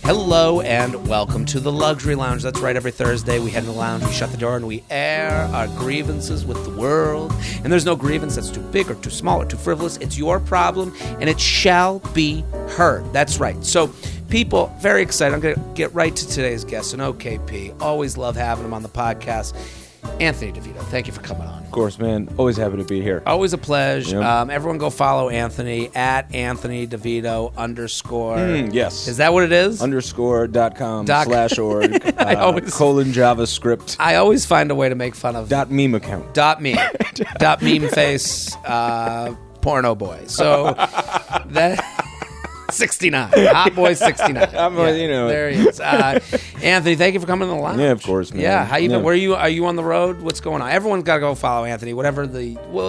Hello and welcome to the Luxury Lounge. That's right, every Thursday we head in the lounge, we shut the door, and we air our grievances with the world. And there's no grievance that's too big or too small or too frivolous. It's your problem, and it shall be heard. That's right. So, people, very excited. I'm going to get right to today's guest, an OKP. Always love having him on the podcast. Anthony Devito, thank you for coming on. Of course, man. Always happy to be here. Always a pleasure. Yep. Everyone go follow Anthony at Anthony DeVito _ Yes. Is that what it is? _.com/org. :JavaScript. I always find a way to make fun of .meme account. .meme. .meme face porno boy. So that 69. Hot boy 69. There he is. Anthony, thank you for coming to the lounge. Yeah, of course, man. Yeah, how you been? Where are you on the road? What's going on? Everyone's got to go follow Anthony. We'll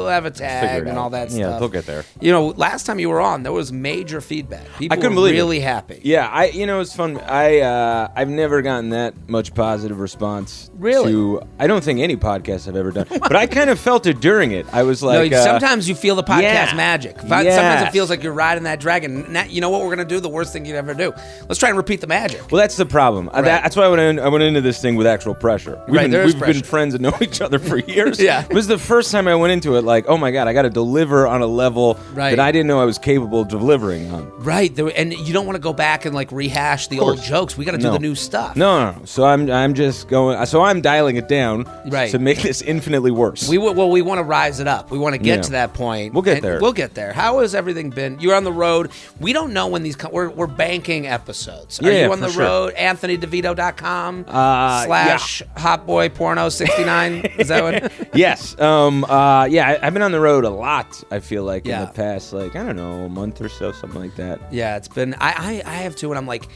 have a tag and all that stuff. Yeah, they'll get there. You know, last time you were on, there was major feedback. People I couldn't were believe really it. happy. Yeah, it's fun. I've never gotten that much positive response. Really? I don't think any podcast I've ever done, but I kind of felt it during it. I was like, sometimes you feel the podcast magic. Sometimes Yes. it feels like you're riding that dragon. Now, you know what we're gonna do? The worst thing you'd ever do. Let's try and repeat the magic. Well, that's the problem. Right. That's why I went into this thing with actual pressure. We've been friends and know each other for years. Yeah. It was the first time I went into it like, oh my God, I got to deliver on a level that I didn't know I was capable of delivering on. Right. And you don't want to go back and like rehash the old jokes. We got to do the new stuff. No. So I'm just going. So I'm dialing it down to make this infinitely worse. We want to rise it up. We want to get to that point. We'll get there. We'll get there. How has everything been? You're on the road. We don't know when these we're banking episodes. Are you on the road? AnthonyDeVito.com /hotboyporno69. Is that what? Yes. I've been on the road a lot. I feel like in the past, a month or so, something like that. Yeah, it's been. I have too, and I'm like,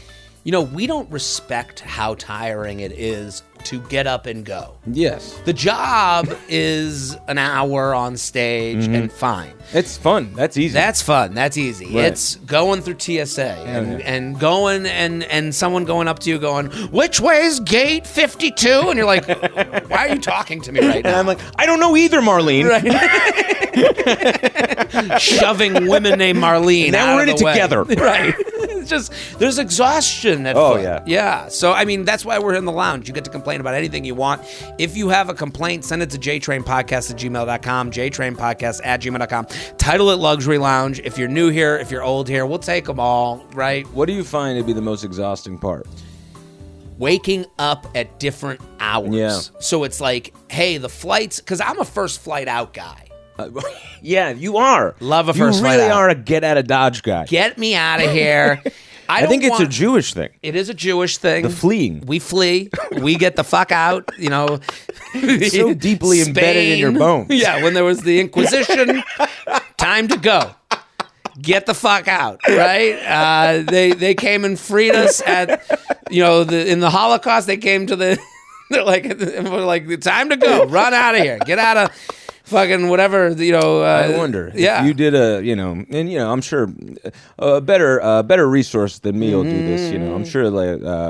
we don't respect how tiring it is to get up and go. Yes. The job is an hour on stage and fine. It's fun. That's easy. That's fun. That's easy. Right. It's going through TSA and going and someone going up to you going, which way's gate 52? And you're like, why are you talking to me right now? And I'm like, I don't know either, Marlene. Right. Shoving women named Marlene now out we're in of it the way. together. Right. It's just, there's exhaustion at foot. Yeah. Yeah. So, that's why we're in the lounge. You get to complain about anything you want. If you have a complaint, send it to JTrainPodcast@gmail.com, JTrainPodcast@gmail.com. Title it Luxury Lounge. If you're new here, if you're old here, we'll take them all, right? What do you find to be the most exhausting part? Waking up at different hours. Yeah. So it's like, hey, the flights, because I'm a first flight out guy. Yeah, you are. Love a first flight out. You really are a get out of Dodge guy. Get me out of here. I think it's a Jewish thing. It is a Jewish thing. The fleeing. We flee. We get the fuck out. It's so deeply embedded in your bones. Yeah, when there was the Inquisition, time to go. Get the fuck out, right? They came and freed us at, in the Holocaust. They came to we're like, time to go. Run out of here. Get out of fucking whatever, I wonder if you did I'm sure a better resource than me will do this. I'm sure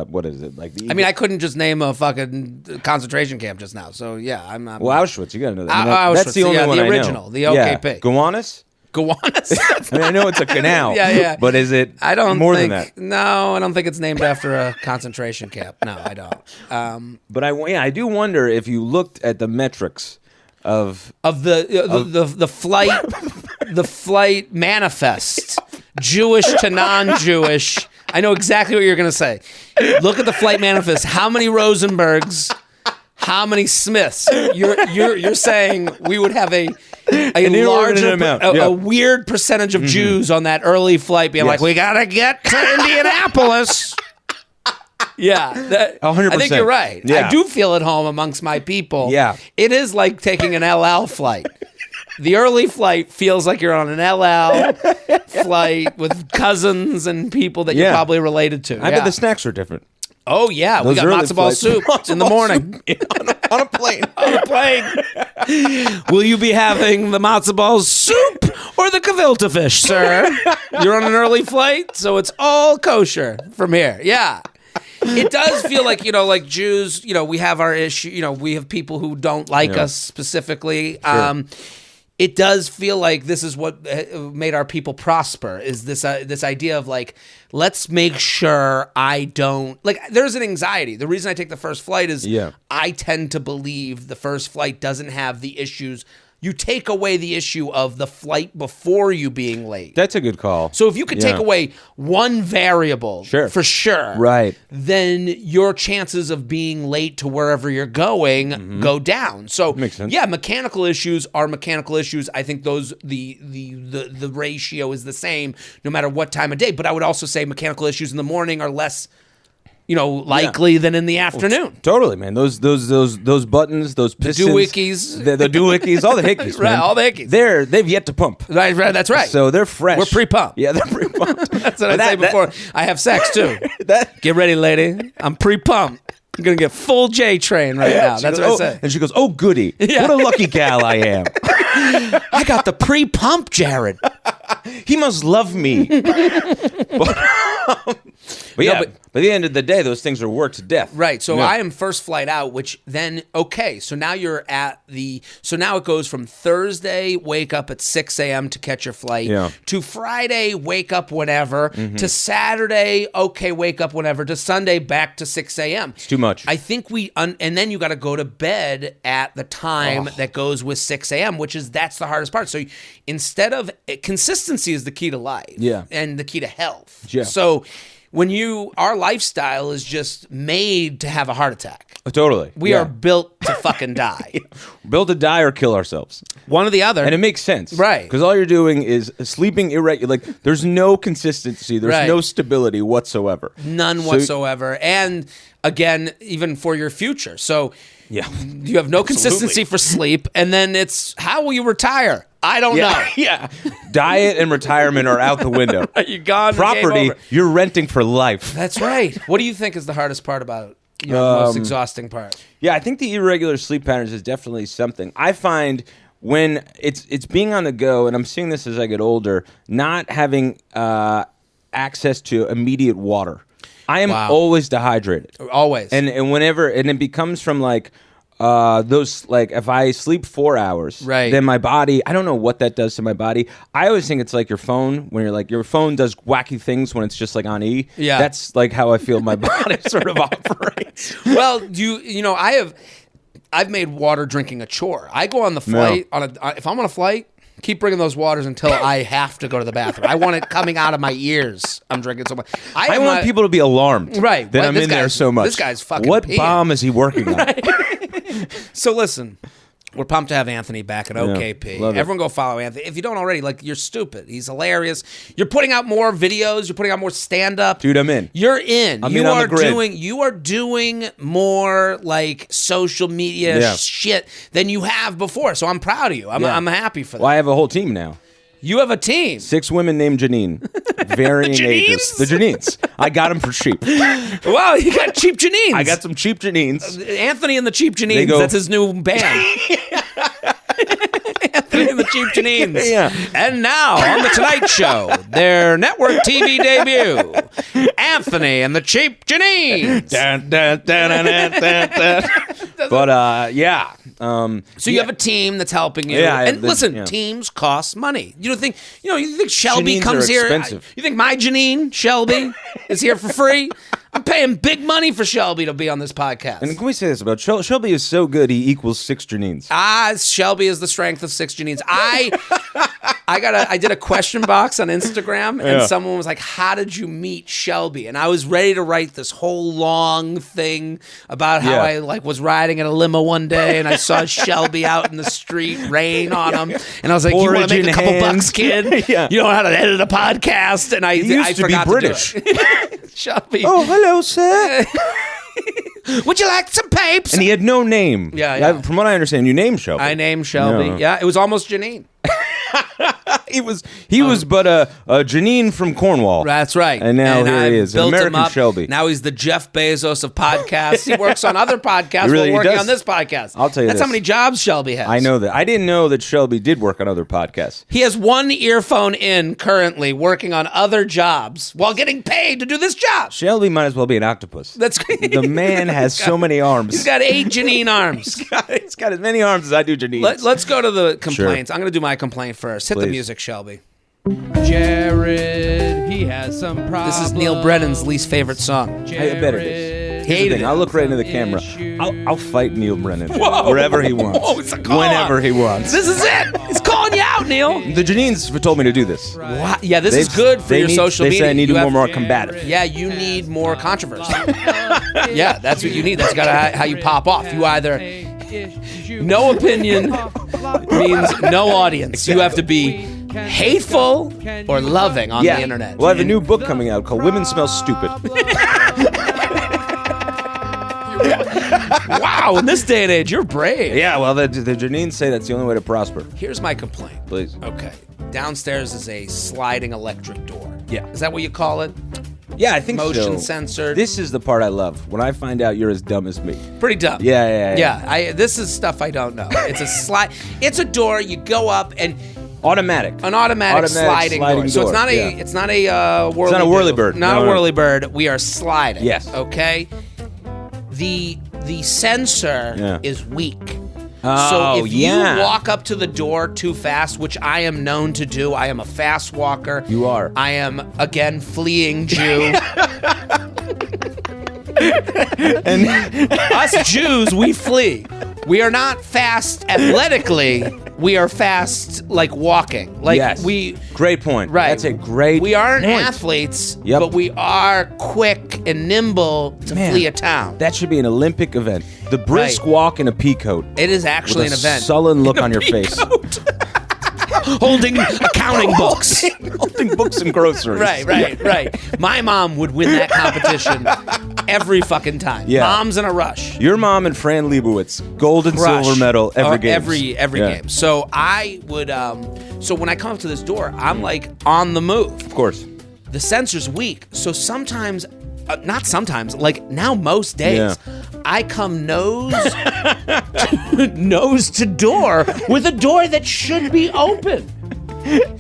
what is it like? I couldn't just name a fucking concentration camp just now. So yeah, I'm Auschwitz. You gotta know that. Auschwitz, that's the only one the I know. original, the OKP. Yeah. Gowanus. I know it's a canal. Yeah. But is it I don't more think, than that? No, I don't think it's named after a concentration camp. No, I don't. But I do wonder if you looked at the metrics of the flight manifest, Jewish to non-Jewish. I know exactly what you're going to say. Look at the flight manifest. How many Rosenbergs? How many Smiths? You're saying we would have a larger amount. A weird percentage of Jews on that early flight being like, we gotta get to Indianapolis. Yeah, 100%. I think you're right. Yeah. I do feel at home amongst my people. Yeah. It is like taking an LL flight. The early flight feels like you're on an LL flight with cousins and people that you're probably related to. I bet the snacks are different. Oh, yeah. We got matzo ball soup in the morning. on a plane. On a plane. Will you be having the matzo ball soup or the gefilte fish, sir? You're on an early flight, so it's all kosher from here. Yeah. It does feel like, like Jews, we have our issue, we have people who don't like us specifically. Sure. it does feel like this is what made our people prosper, is this idea of like, let's make sure I don't, like, there's an anxiety. The reason I take the first flight is I tend to believe the first flight doesn't have the issues. You take away the issue of the flight before you being late. That's a good call. So if you could take away one variable, for sure, right, then your chances of being late to wherever you're going go down. So makes sense. Yeah, mechanical issues are mechanical issues. I think those the ratio is the same no matter what time of day. But I would also say mechanical issues in the morning are less, likely than in the afternoon. Totally, man. Those buttons, those pistons, the doohickeys, the doohickeys, all the hickeys, right? Man. All the hickeys. They've yet to pump. Right, that's right. So they're fresh. We're pre-pumped. Yeah, they're pre-pumped. That's what I say before I have sex too. Get ready, lady. I'm pre-pumped. I'm gonna get full JTrain right now. That's what I say. And she goes, "Oh, goody! Yeah. What a lucky gal I am. I got the pre-pump, Jared. He must love me." But at the end of the day, those things are worked to death. Right. So I am first flight out, which then, so now you're so now it goes from Thursday, wake up at 6 a.m. to catch your flight, to Friday, wake up whenever, to Saturday, wake up whenever, to Sunday, back to 6 a.m. It's too much. I think and then you got to go to bed at the time that goes with 6 a.m., that's the hardest part. So instead of, consistency is the key to life and the key to health. Yeah. So our lifestyle is just made to have a heart attack. Totally. We are built to fucking die. Built to die or kill ourselves. One or the other. And it makes sense. Right. Because all you're doing is sleeping irregular. Like, there's no consistency. There's no stability whatsoever. None whatsoever. And again, even for your future. So you have no consistency for sleep. And then it's, how will you retire? I don't know. Yeah. Diet and retirement are out the window. You're gone. Property, you're renting for life. That's right. What do you think is the hardest part about it? The most exhausting part? Yeah, I think the irregular sleep patterns is definitely something. I find when it's being on the go, and I'm seeing this as I get older, not having access to immediate water. I am always dehydrated. Always. And it becomes from like, those, like, if I sleep 4 hours, then my body, I don't know what that does to my body. I always think it's like your phone, when you're like, your phone does wacky things when it's just like on E. Yeah. That's like how I feel my body sort of operates. Well, I've made water drinking a chore. I go on the flight, if I'm on a flight, keep bringing those waters until I have to go to the bathroom. I want it coming out of my ears. I'm drinking so much. I want people to be alarmed. Right. That I'm in there so much. This guy's fucking What peeing. bomb is he working on? So listen, we're pumped to have Anthony back at OKP. Everyone go follow Anthony. If you don't already, like, you're stupid. He's hilarious. You're putting out more videos. You're putting out more stand-up. Dude, I'm in. You're in. I'm in on the grid. You are doing more, like, social media shit than you have before. So I'm proud of you. I'm happy for that. Well, I have a whole team now. You have a team. 6 women named Janine. Varying ages. The Janines. I got them for cheap. Wow, you got cheap Janines. I got some cheap Janines. Anthony and the Cheap Janines. That's his new band. Anthony and the Cheap Janines. Yeah. And now, on The Tonight Show, their network TV debut, Anthony and the Cheap Janines. Dun, dun, dun, dun, dun, dun, dun. But, yeah. So you have a team that's helping you. Yeah, and listen, teams cost money. You don't think, you think Shelby comes here. You think my Janine, Shelby, is here for free? I'm paying big money for Shelby to be on this podcast. And can we say this about Shelby is so good, he equals 6 Janines. Shelby is the strength of 6 Janines. I did a question box on Instagram, and someone was like, "How did you meet Shelby?" And I was ready to write this whole long thing about how I was riding in a limo one day, and I saw Shelby out in the street, rain on him, and I was like, "You want to make a couple bucks, kid? You know how to edit a podcast?" And I forgot to be British. Shelby. Oh, hello, sir. Would you like some papes? And he had no name. Yeah. From what I understand, you named Shelby. I named Shelby. Yeah, it was almost Janine. He was but a Janine from Cornwall. That's right. And now here he is, an American Shelby. Now he's the Jeff Bezos of podcasts. He works on other podcasts Really, while he working does. on this podcast. I'll tell you That's this. how many jobs Shelby has. I know that. I didn't know that Shelby did work on other podcasts. He has one earphone in currently working on other jobs while getting paid to do this job. Shelby might as well be an octopus. That's The man has so many arms. He's got 8 Janine arms. He's got as many arms as I do Janine. Let's go to the complaints. Sure. I'm going to do my complaint first. Hit the music, Shelby. Jared, he has some problems. This is Neil Brennan's least favorite song. I bet it is. Hated it. I'll look right into the camera. I'll fight Neil Brennan wherever he wants, It's a call whenever out. he wants. This is it. He's calling you out, Neil. The Janines told me to do this. Wow. Yeah, this is good for your social they media. say I need You to be have- more combative. Yeah, you need more controversy. Yeah, that's what you need. That's how you pop off. You either no opinion means no audience. You have to be hateful or loving on the internet. Well, I have a new book coming out called Women Smell Stupid. Wow, in this day and age, you're brave. Yeah, well, the Janines say that's the only way to prosper. Here's my complaint. Please. Okay. Downstairs is a sliding electric door. Yeah. Is that what you call it? Yeah, I think Motion so. censored. This is the part I love, when I find out you're as dumb as me. Pretty dumb. Yeah. This is stuff I don't know. It's a slide. It's a door. You go up and Automatic. an automatic sliding door. So it's not a yeah. it's not a whirly. It's not a whirlybird. Not No, a no. whirlybird. We are sliding. Yes. Okay. The sensor is weak. Oh, So if yeah. you walk up to the door too fast, which I am known to do, I am a fast walker. You are. I am, again, fleeing Jew. And Us Jews, we flee. We are not fast athletically. We are fast, like, walking. Like, yes. Great point. Right. That's a great We aren't point. athletes, Yep. but we are quick and nimble to Man, flee a town. That should be an Olympic event. The brisk Right. walk in a pea coat. It is actually with an a event. sullen look on your face. Holding accounting books. Holding books and groceries. Right. My mom would win that competition every fucking time. Yeah. Mom's in a rush. Your mom and Fran Lebowitz, gold and Crush. silver medal every game. Every Yeah. game. So I would so when I come up to this door, I'm like on the move. Of course. The sensor's weak. So sometimes not sometimes, like now most days, Yeah. I come nose to door with a door that should be open.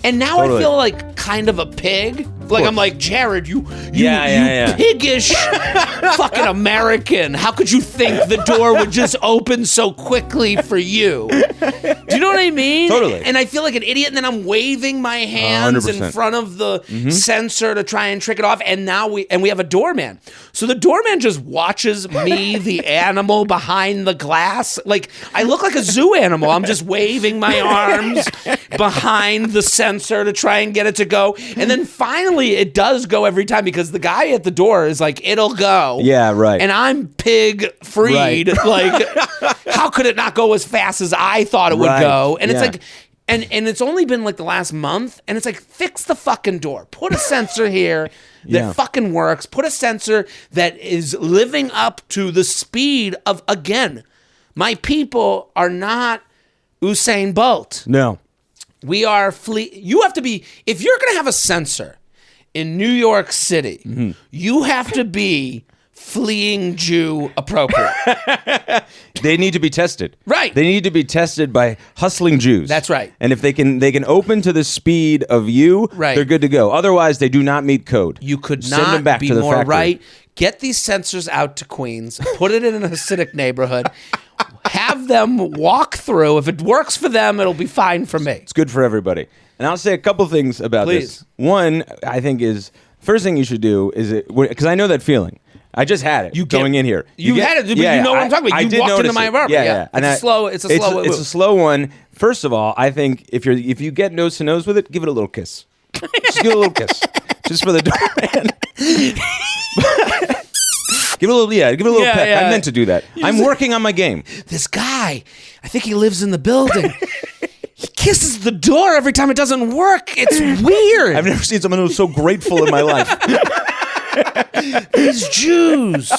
And now Totally. I feel like kind of a pig. Like I'm like, Jared, you Yeah. piggish fucking American. How could you think the door would just open so quickly for you? Do you know what I mean? Totally. And I feel like an idiot, and then I'm waving my hands in 100%. front of the sensor to try and trick it off. And now we have a doorman. So the doorman just watches me, the animal behind the glass. Like I look like a zoo animal. I'm just waving my arms behind the sensor to try and get it to go. And then finally it does go every time because the guy at the door is like, it'll go. Yeah, right. And I'm pig Freid. Right. Like, how could it not go as fast as I thought it would Right. go? And it's Yeah. like, and it's only been like the last month, and it's like, fix the fucking door. Put a sensor here that Yeah. fucking works. Put a sensor that is living up to the speed of, again, my people are not Usain Bolt. No. We are you have to be, if you're going to have a sensor in New York City, you have to be fleeing Jew appropriate. They need to be tested. Right. They need to be tested by hustling Jews. That's right. And if they can open to the speed of you, Right. they're good to go. Otherwise, they do not meet code. You could Send not them back be to the more factory. right. Get these sensors out to Queens, put it in a Hasidic neighborhood, have them walk through. If it works for them, it'll be fine for me. It's good for everybody. And I'll say a couple things about Please. this. One, I think is first thing you should do is because I know that feeling. I just had it going in here. You had it, but you know what I'm talking about. I You did walked into notice my it. apartment. Yeah. It's a slow one. First of all, I think if you get nose to nose with it, give it a little kiss. Just give it a little kiss, just for the doorman. Give it a little peck. Yeah. I meant to do that. I'm working on my game. This guy, I think he lives in the building. He kisses the door every time it doesn't work. It's weird. I've never seen someone who's so grateful in my life. These Jews,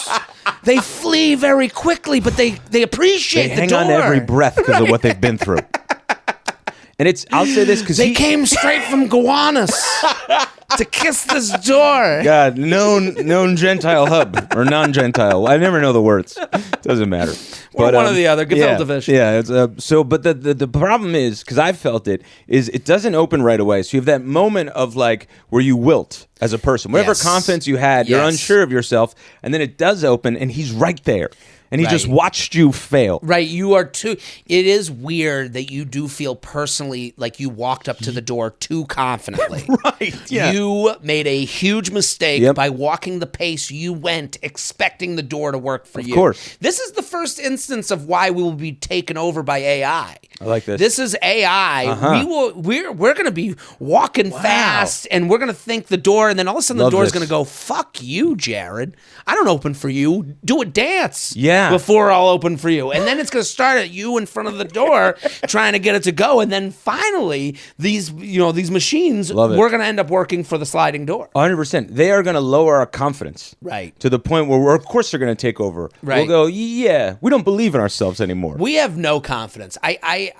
they flee very quickly, but they appreciate They the hang door. on to every breath because of what they've been through. And I'll say this because they came straight from Gowanus to kiss this door. God, known Gentile hub or non-Gentile. I never know the words. Doesn't matter. Or one or the other. Gefilte division. Yeah. It's, but the problem is, because I've felt it, is it doesn't open right away. So you have that moment of like where you wilt as a person. Whatever confidence you had, you're unsure of yourself, and then it does open, and he's right there. And he just watched you fail. Right. You are too. It is weird that you do feel personally like you walked up to the door too confidently. Right. Yeah. You made a huge mistake by walking the pace you went, expecting the door to work for you. Of course. This is the first instance of why we will be taken over by AI. I like this. This is AI. We're going to be walking fast, and we're going to think the door, and then all of a sudden the door is going to go, fuck you, Jared. I don't open for you. Do a dance. Yeah. Before I'll open for you. And then it's going to start at you in front of the door trying to get it to go. And then finally, these machines, we're going to end up working for the sliding door. 100%. They are going to lower our confidence. Right. To the point where of course they're going to take over. Right. We'll go, we don't believe in ourselves anymore. We have no confidence. I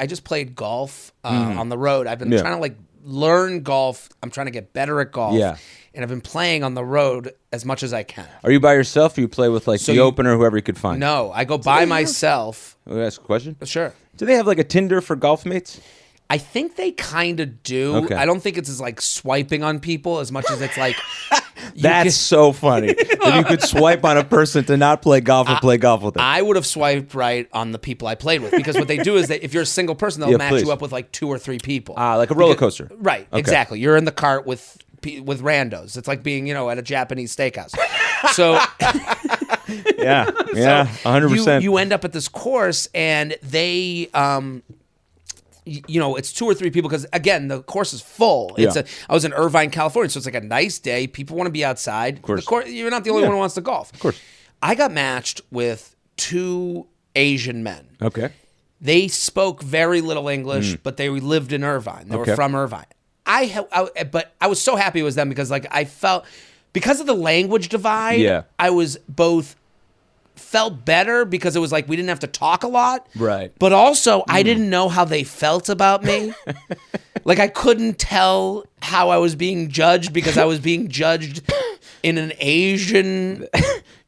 just played golf on the road. I've been trying to learn golf. I'm trying to get better at golf. Yeah. And I've been playing on the road as much as I can. Are you by yourself, or you play with the opener, whoever you could find? No, I go by myself. Can I ask a question? Sure. Do they have a Tinder for golf mates? I think they kind of do. Okay. I don't think it's as swiping on people as much as it's That's so funny. That you could swipe on a person to not play golf or play golf with them. I would have swiped right on the people I played with, because what they do is that if you're a single person, they'll match you up with 2 or 3 people. Like a roller coaster. Right, okay. Exactly. You're in the cart with randos. It's like being, at a Japanese steakhouse. So yeah, 100%. You end up at this course, and they it's 2 or 3 people, because again, the course is full. I was in Irvine, California, so it's a nice day. People want to be outside. Of course. You're not the only one who wants to golf. Of course. I got matched with 2 Asian men. Okay. They spoke very little English, but they lived in Irvine. They were from Irvine. But I was so happy it was them, because I felt, because of the language divide, I was both felt better because it was we didn't have to talk a lot. Right. But also I didn't know how they felt about me. I couldn't tell how I was being judged, because I was being judged in an Asian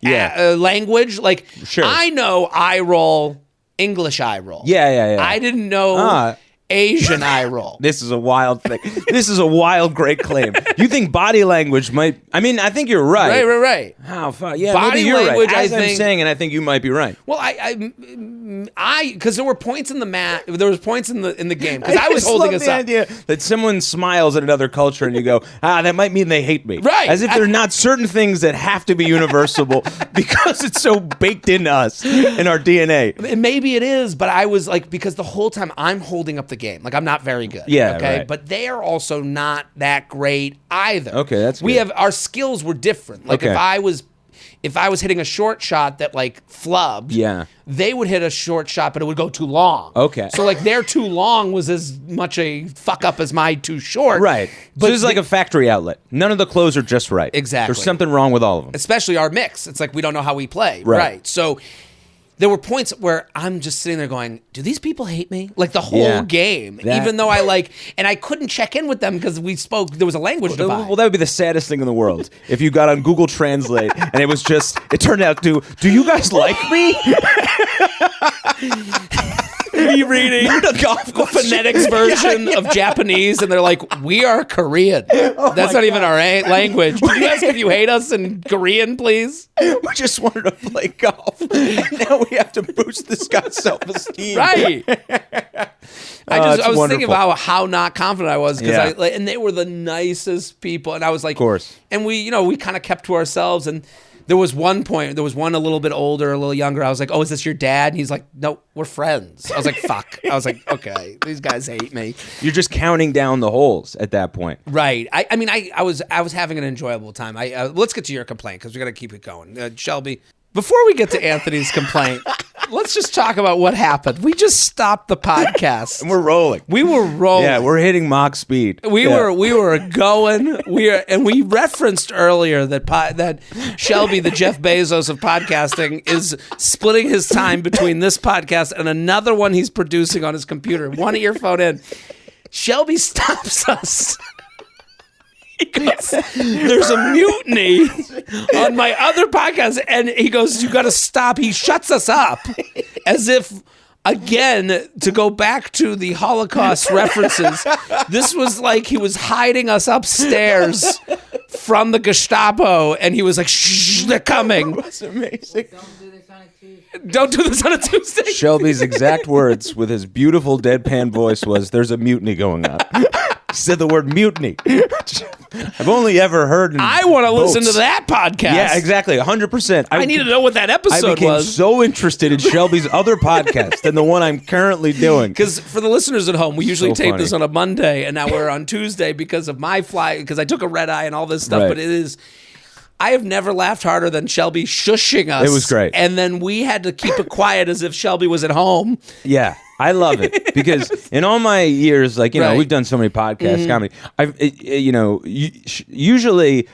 language. Sure. I know eye roll, English eye roll. Yeah. I didn't know Asian eye roll. This is a wild thing. This is a wild, great claim. You think body language might... I mean, I think you're right. Right. How far? Yeah, body maybe you're language, right. As I think, I'm saying, and I think you might be right. Well, because there were points in the mat. There was points in the game, because I was holding us up. the idea that someone smiles at another culture and you go, that might mean they hate me. Right. As if there are not certain things that have to be universal because it's so baked into us, in our DNA. Maybe it is, but I was because the whole time I'm holding up the game. I'm not very good. Yeah, okay. right. But they are also not that great either. Okay, that's good. We have, our skills were different. If I was hitting a short shot that flubbed, they would hit a short shot, but it would go too long. Okay. So their too long was as much a fuck up as my too short. Right. But this is like a factory outlet. None of the clothes are just right. Exactly. There's something wrong with all of them. Especially our mix. It's we don't know how we play. Right. So there were points where I'm just sitting there going, do these people hate me? The whole game. Even though and I couldn't check in with them because there was a language divide. Well, that would be the saddest thing in the world. If you got on Google Translate and it turned out do you guys like me? Me reading the phonetics version of Japanese, and they're we are Korean. That's not even our language. Can you ask if you hate us in Korean, please? We just wanted to play golf. Now we have to boost this guy's self-esteem. Right. I was thinking about how not confident I was, because and they were the nicest people, and I was of course. And we kind of kept to ourselves, and there was one point, a little bit older, a little younger. I was oh, is this your dad? And he's no, we're friends. I was fuck. I was okay, these guys hate me. You're just counting down the holes at that point. Right. I was having an enjoyable time. Let's get to your complaint, because we're going to keep it going. Shelby, before we get to Anthony's complaint, let's just talk about what happened. We just stopped the podcast. And we're rolling. We were rolling. Yeah, we're hitting Mach speed. We were going. And we referenced earlier that Shelby, the Jeff Bezos of podcasting, is splitting his time between this podcast and another one he's producing on his computer. One earphone in. Shelby stops us. He goes, there's a mutiny on my other podcast. And he goes, you got to stop. He shuts us up as if, again, to go back to the Holocaust references, this was like he was hiding us upstairs from the Gestapo. And he was like, shh, they're coming. That's amazing. Don't do this on a Tuesday. Shelby's exact words with his beautiful deadpan voice was, there's a mutiny going on. He said the word mutiny. I've only ever heard. I want to listen to that podcast. Yeah, exactly. 100%. I need to know what that episode was. I became so interested in Shelby's other podcast than the one I'm currently doing. Because for the listeners at home, we usually tape this on a Monday, and now we're on Tuesday because of my flight, because I took a red eye and all this stuff. Right. But it is. I have never laughed harder than Shelby shushing us. It was great. And then we had to keep it quiet as if Shelby was at home. Yeah. I love it because in all my years, like, you know, we've done so many podcasts, comedy. Usually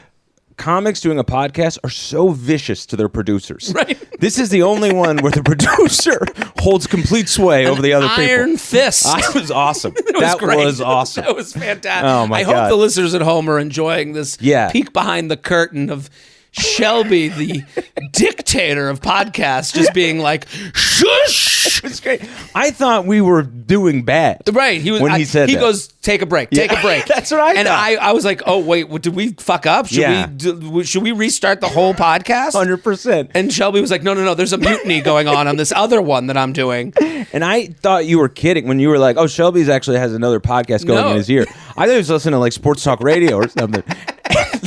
comics doing a podcast are so vicious to their producers. Right. This is the only one where the producer holds complete sway over the other people. Iron fist. That was awesome. That was awesome. That was fantastic. Oh my God. I hope the listeners at home are enjoying this peek behind the curtain of Shelby, the dictator of podcasts, just being like, shush. It's great. I thought we were doing bad. Right. He goes, take a break. Take a break. That's what I thought. And I was like, oh, wait, did we fuck up? Should we restart the whole podcast? 100%. And Shelby was like, no. There's a mutiny going on this other one that I'm doing. And I thought you were kidding when you were like, oh, Shelby's actually has another podcast going in his ear. I thought he was listening to like Sports Talk Radio or something.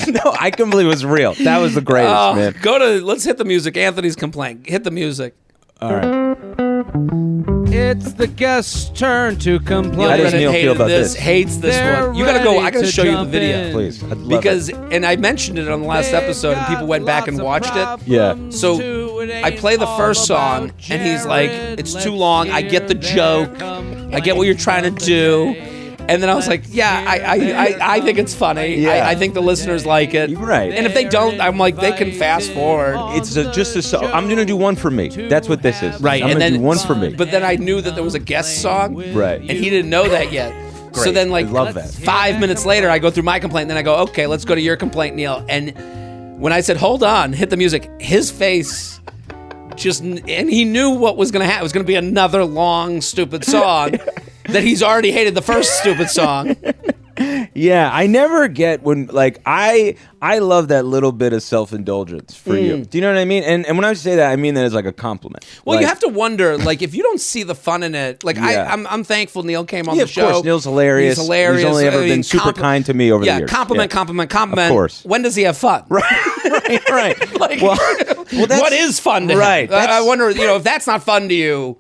No, I couldn't believe it was real. That was the greatest, man. Let's hit the music. Anthony's complaining. Hit the music. All right. It's the guest's turn to complain. How does Neil feel about this? Hates this one. You gotta go. I gotta show you the video, please. And I mentioned it on the last episode, and people went back and watched it. Yeah. So I play the first song, and he's like, "It's too long. I get the joke. I get what you're trying to do." And then I was like, yeah, I think it's funny. Yeah. I think the listeners like it. Right. And if they don't, I'm like, they can fast forward. It's I'm going to do one for me. That's what this is. Right. I'm going to do one for me. But then I knew that there was a guest song. Right. And he didn't know that yet. Great. So then, like, I love that. 5 minutes later, I go through my complaint. And then I go, okay, let's go to your complaint, Neil. And when I said, hold on, hit the music, his face and he knew what was going to happen. It was going to be another long, stupid song. That he's already hated the first stupid song. Yeah, I never get when, like, I love that little bit of self-indulgence for you. Do you know what I mean? And when I say that, I mean that as like a compliment. Well, like, you have to wonder, like, if you don't see the fun in it, like, I'm thankful Neil came on the show. Of course, Neil's hilarious. He's only ever been super kind to me over the years. Compliment. Of course. When does he have fun? Right. Like, what is fun to him? Right. I wonder, if that's not fun to you,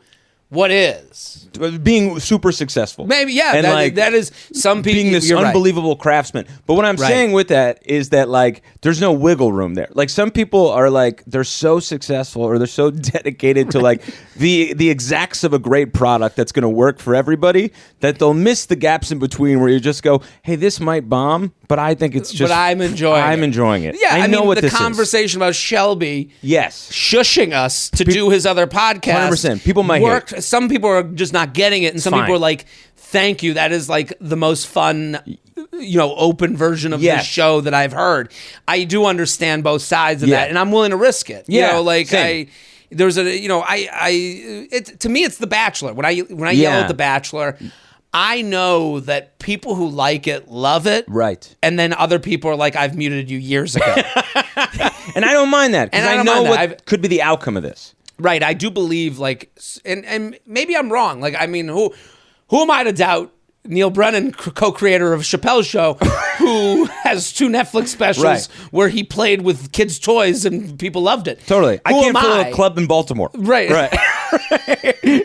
what is? Being super successful. Maybe, yeah. And that is some people. Being this unbelievable craftsman. But what I'm saying with that is that, like, there's no wiggle room there. Like, some people are like, they're so successful or they're so dedicated to like the exacts of a great product that's going to work for everybody that they'll miss the gaps in between where you just go, hey, this might bomb, but I think it's just. But I'm enjoying it. Yeah, I know mean, what the this conversation about Shelby. Yes. Shushing us to do his other podcast. 100%. People might hate. Some people are just not getting it, and some people are like, thank you. That is like the most fun, open version of this show that I've heard. I do understand both sides of that, and I'm willing to risk it. Same. There's a, to me, it's The Bachelor. When I yell at The Bachelor, I know that people who like it love it. Right. And then other people are like, I've muted you years ago. And I don't mind that, because I know what could be the outcome of this. Right, I do believe, like, and maybe I'm wrong. Like, I mean, who am I to doubt Neil Brennan, co-creator of Chappelle's Show, who has 2 Netflix specials where he played with kids' toys and people loved it. Totally. I can't fill a club in Baltimore. Right.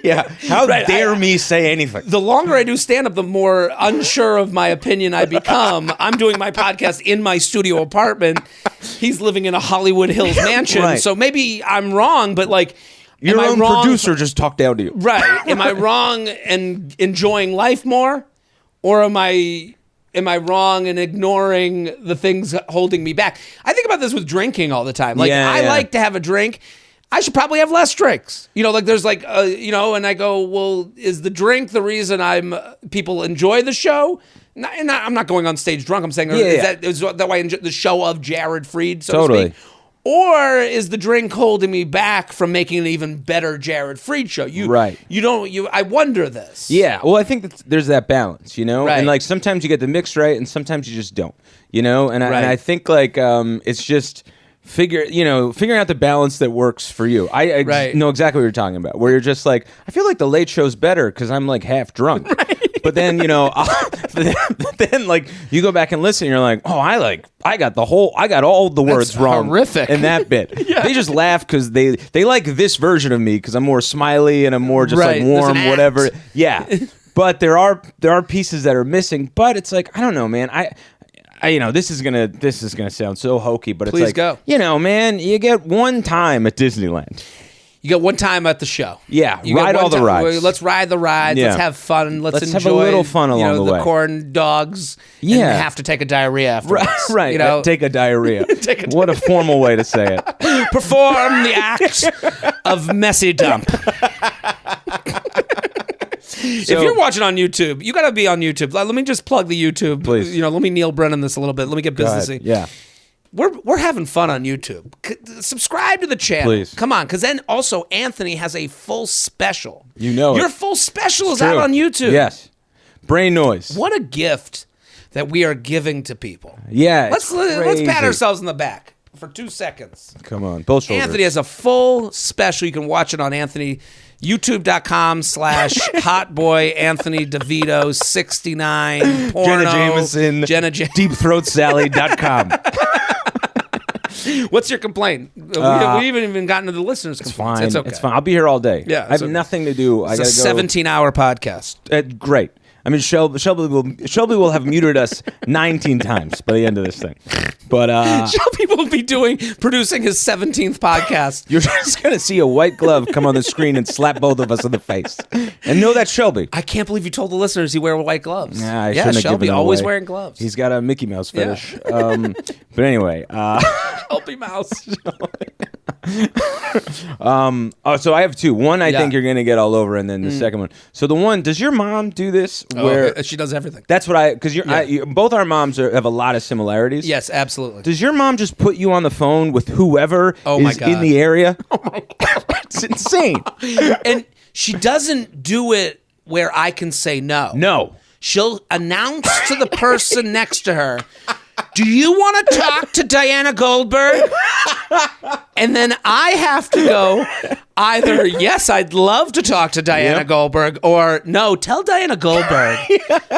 Yeah. How dare me say anything? The longer I do stand-up, the more unsure of my opinion I become. I'm doing my podcast in my studio apartment. He's living in a Hollywood Hills mansion. So maybe I'm wrong, but, like, Your own producer just talked down to you. Right. Am I wrong and enjoying life more? Or am I wrong in ignoring the things holding me back? I think about this with drinking all the time. Like, I like to have a drink. I should probably have less drinks. You know, like there's like, and I go, well, is the drink the reason people enjoy the show? I'm not going on stage drunk. I'm saying, is that why I enjoy the show of Jared Freid, so to speak? Or is the drink holding me back from making an even better Jared Freid show? I wonder this. Yeah. Well, I think there's that balance, Right. And like sometimes you get the mix right and sometimes you just don't, and I think like it's just figuring out the balance that works for you. I know exactly what you're talking about, where you're just like, I feel like the late show's better because I'm like half drunk. Right. But then, then like you go back and listen, and you're like, oh, I got all the words wrong horrific. In that bit. They just laugh because they like this version of me because I'm more smiley and I'm more just like warm, whatever. Yeah. But there are pieces that are missing. But it's like, I don't know, man. This is gonna sound so hokey, but it's Please go. Man, you get one time at Disneyland. You get one time at the show. Yeah, ride all the rides. Let's ride the rides. Yeah. Let's have fun. Let's enjoy have a little fun along the way. The corn dogs. Yeah, and have to take a diarrhea afterwards. Right. Take a diarrhea. What a formal way to say it. Perform the act of messy dump. If you're watching on YouTube, you got to be on YouTube. Let me just plug the YouTube. Please. Let me Neil Brennan this a little bit. Let me get businessy. Yeah. We're having fun on YouTube. Subscribe to the channel. Please. Come on, because then also Anthony has a full special. Your full special is out on YouTube. Yes. Brain noise. What a gift that we are giving to people. Yeah. Let's pat ourselves in the back for 2 seconds. Come on, both shoulders. Anthony has a full special. You can watch it on youtube.com/hotboy Anthony Devito 69 porno. Jenna Jameson. deepthroatsally.com. What's your complaint? We haven't even gotten to the listeners' complaints. It's fine. It's fine. I'll be here all day. Yeah, I have nothing to do. It's a 17-hour podcast. Great. I mean, Shelby will have muted us 19 times by the end of this thing. But Shelby will be producing his 17th podcast. You're just going to see a white glove come on the screen and slap both of us in the face. And know that's Shelby. I can't believe you told the listeners you wear white gloves. Nah, I shouldn't have Shelby given always away. wearing gloves. He's got a Mickey Mouse fetish. Yeah. But anyway. Shelby Mouse. So I have two. One I think you're going to get all over, and then the second one. So the one, does your mom do this? Where she does everything. That's what because both our moms have a lot of similarities. Yes, absolutely. Does your mom just put you on the phone with whoever is in the area? Oh my God. It's insane. And she doesn't do it where I can say no. No. She'll announce to the person next to her, do you want to talk to Diana Goldberg? And then I have to go either, yes, I'd love to talk to Diana Goldberg, or no, tell Diana Goldberg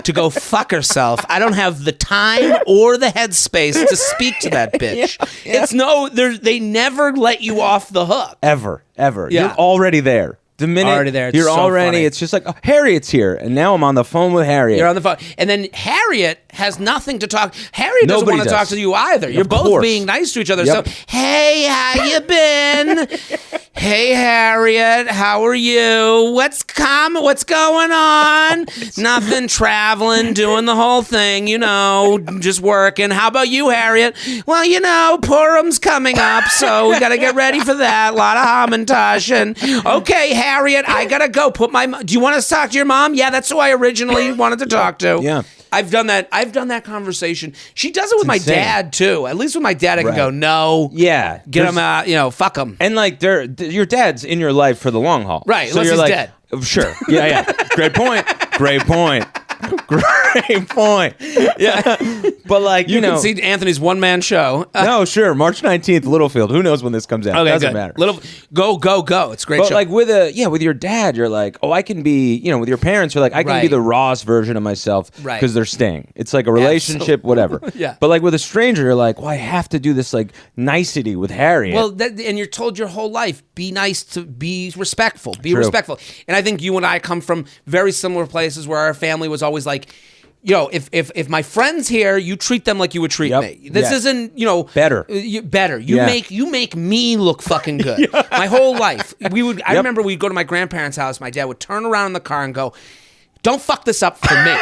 to go fuck herself. I don't have the time or the headspace to speak to that bitch. It's they never let you off the hook. Ever. Yeah. You're already there. The minute already there, you're already, it's just like, oh, Harriet's here, and now I'm on the phone with Harriet. You're on the phone, and then Harriet has nothing to talk. Harriet doesn't want to talk to you either. You're both being nice to each other. Yep. So, hey, how you been? Hey, Harriet, how are you? What's going on? Nothing. Traveling, doing the whole thing, just working. How about you, Harriet? Well, Purim's coming up, so we got to get ready for that. A lot of Hamantash. And okay, Harriet, I gotta go. Do you want to talk to your mom? Yeah, that's who I originally wanted to talk to. Yeah. I've done that conversation. She does it with my dad too. At least with my dad, I can go, no. Yeah. Get him out, fuck him. And like your dad's in your life for the long haul. Right, so unless he's dead. Sure. Yeah. Great point. Great point. Yeah. But you can see Anthony's one-man show. No, sure. March 19th, Littlefield. Who knows when this comes out? Okay, Doesn't matter. Go. It's a great show. But with your dad, you're like, oh, I can be, with your parents, you're like, I can be the rawest version of myself because they're staying. It's like a relationship, whatever. Yeah. But with a stranger, you're like, well, I have to do this nicety with Harriet. Well, and you're told your whole life, be nice, to be respectful, respectful. And I think you and I come from very similar places where our family was always like, if my friend's here, you treat them like you would treat me. This isn't, better. Better. You make me look fucking good. My whole life. I remember we'd go to my grandparents' house. My dad would turn around in the car and go, "Don't fuck this up for me."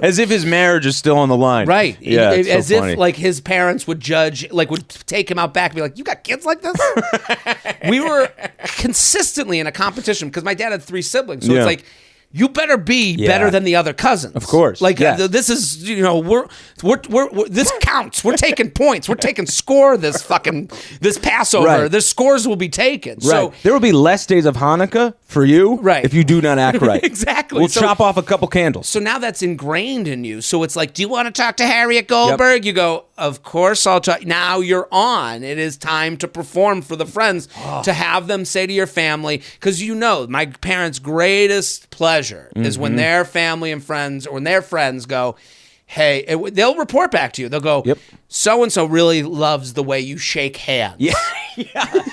As if his marriage is still on the line. Right. Yeah. As if like his parents would judge, like would take him out back and be like, "You got kids like this?" We were consistently in a competition because my dad had 3 siblings. So it's like, you better be better than the other cousins. Of course. Like this is, we're this counts. We're taking points. We're taking score this Passover. Right. The scores will be taken. Right. So there will be less days of Hanukkah for you if you do not act right. Exactly. We'll chop off a couple candles. So now that's ingrained in you. So it's like, do you want to talk to Harriet Goldberg? You go, of course I'll talk. Now you're on. It is time to perform for the friends, to have them say to your family, because my parents' greatest pleasure is when their family and friends, or when their friends go, hey, they'll report back to you. They'll go, so-and-so really loves the way you shake hands. Yeah.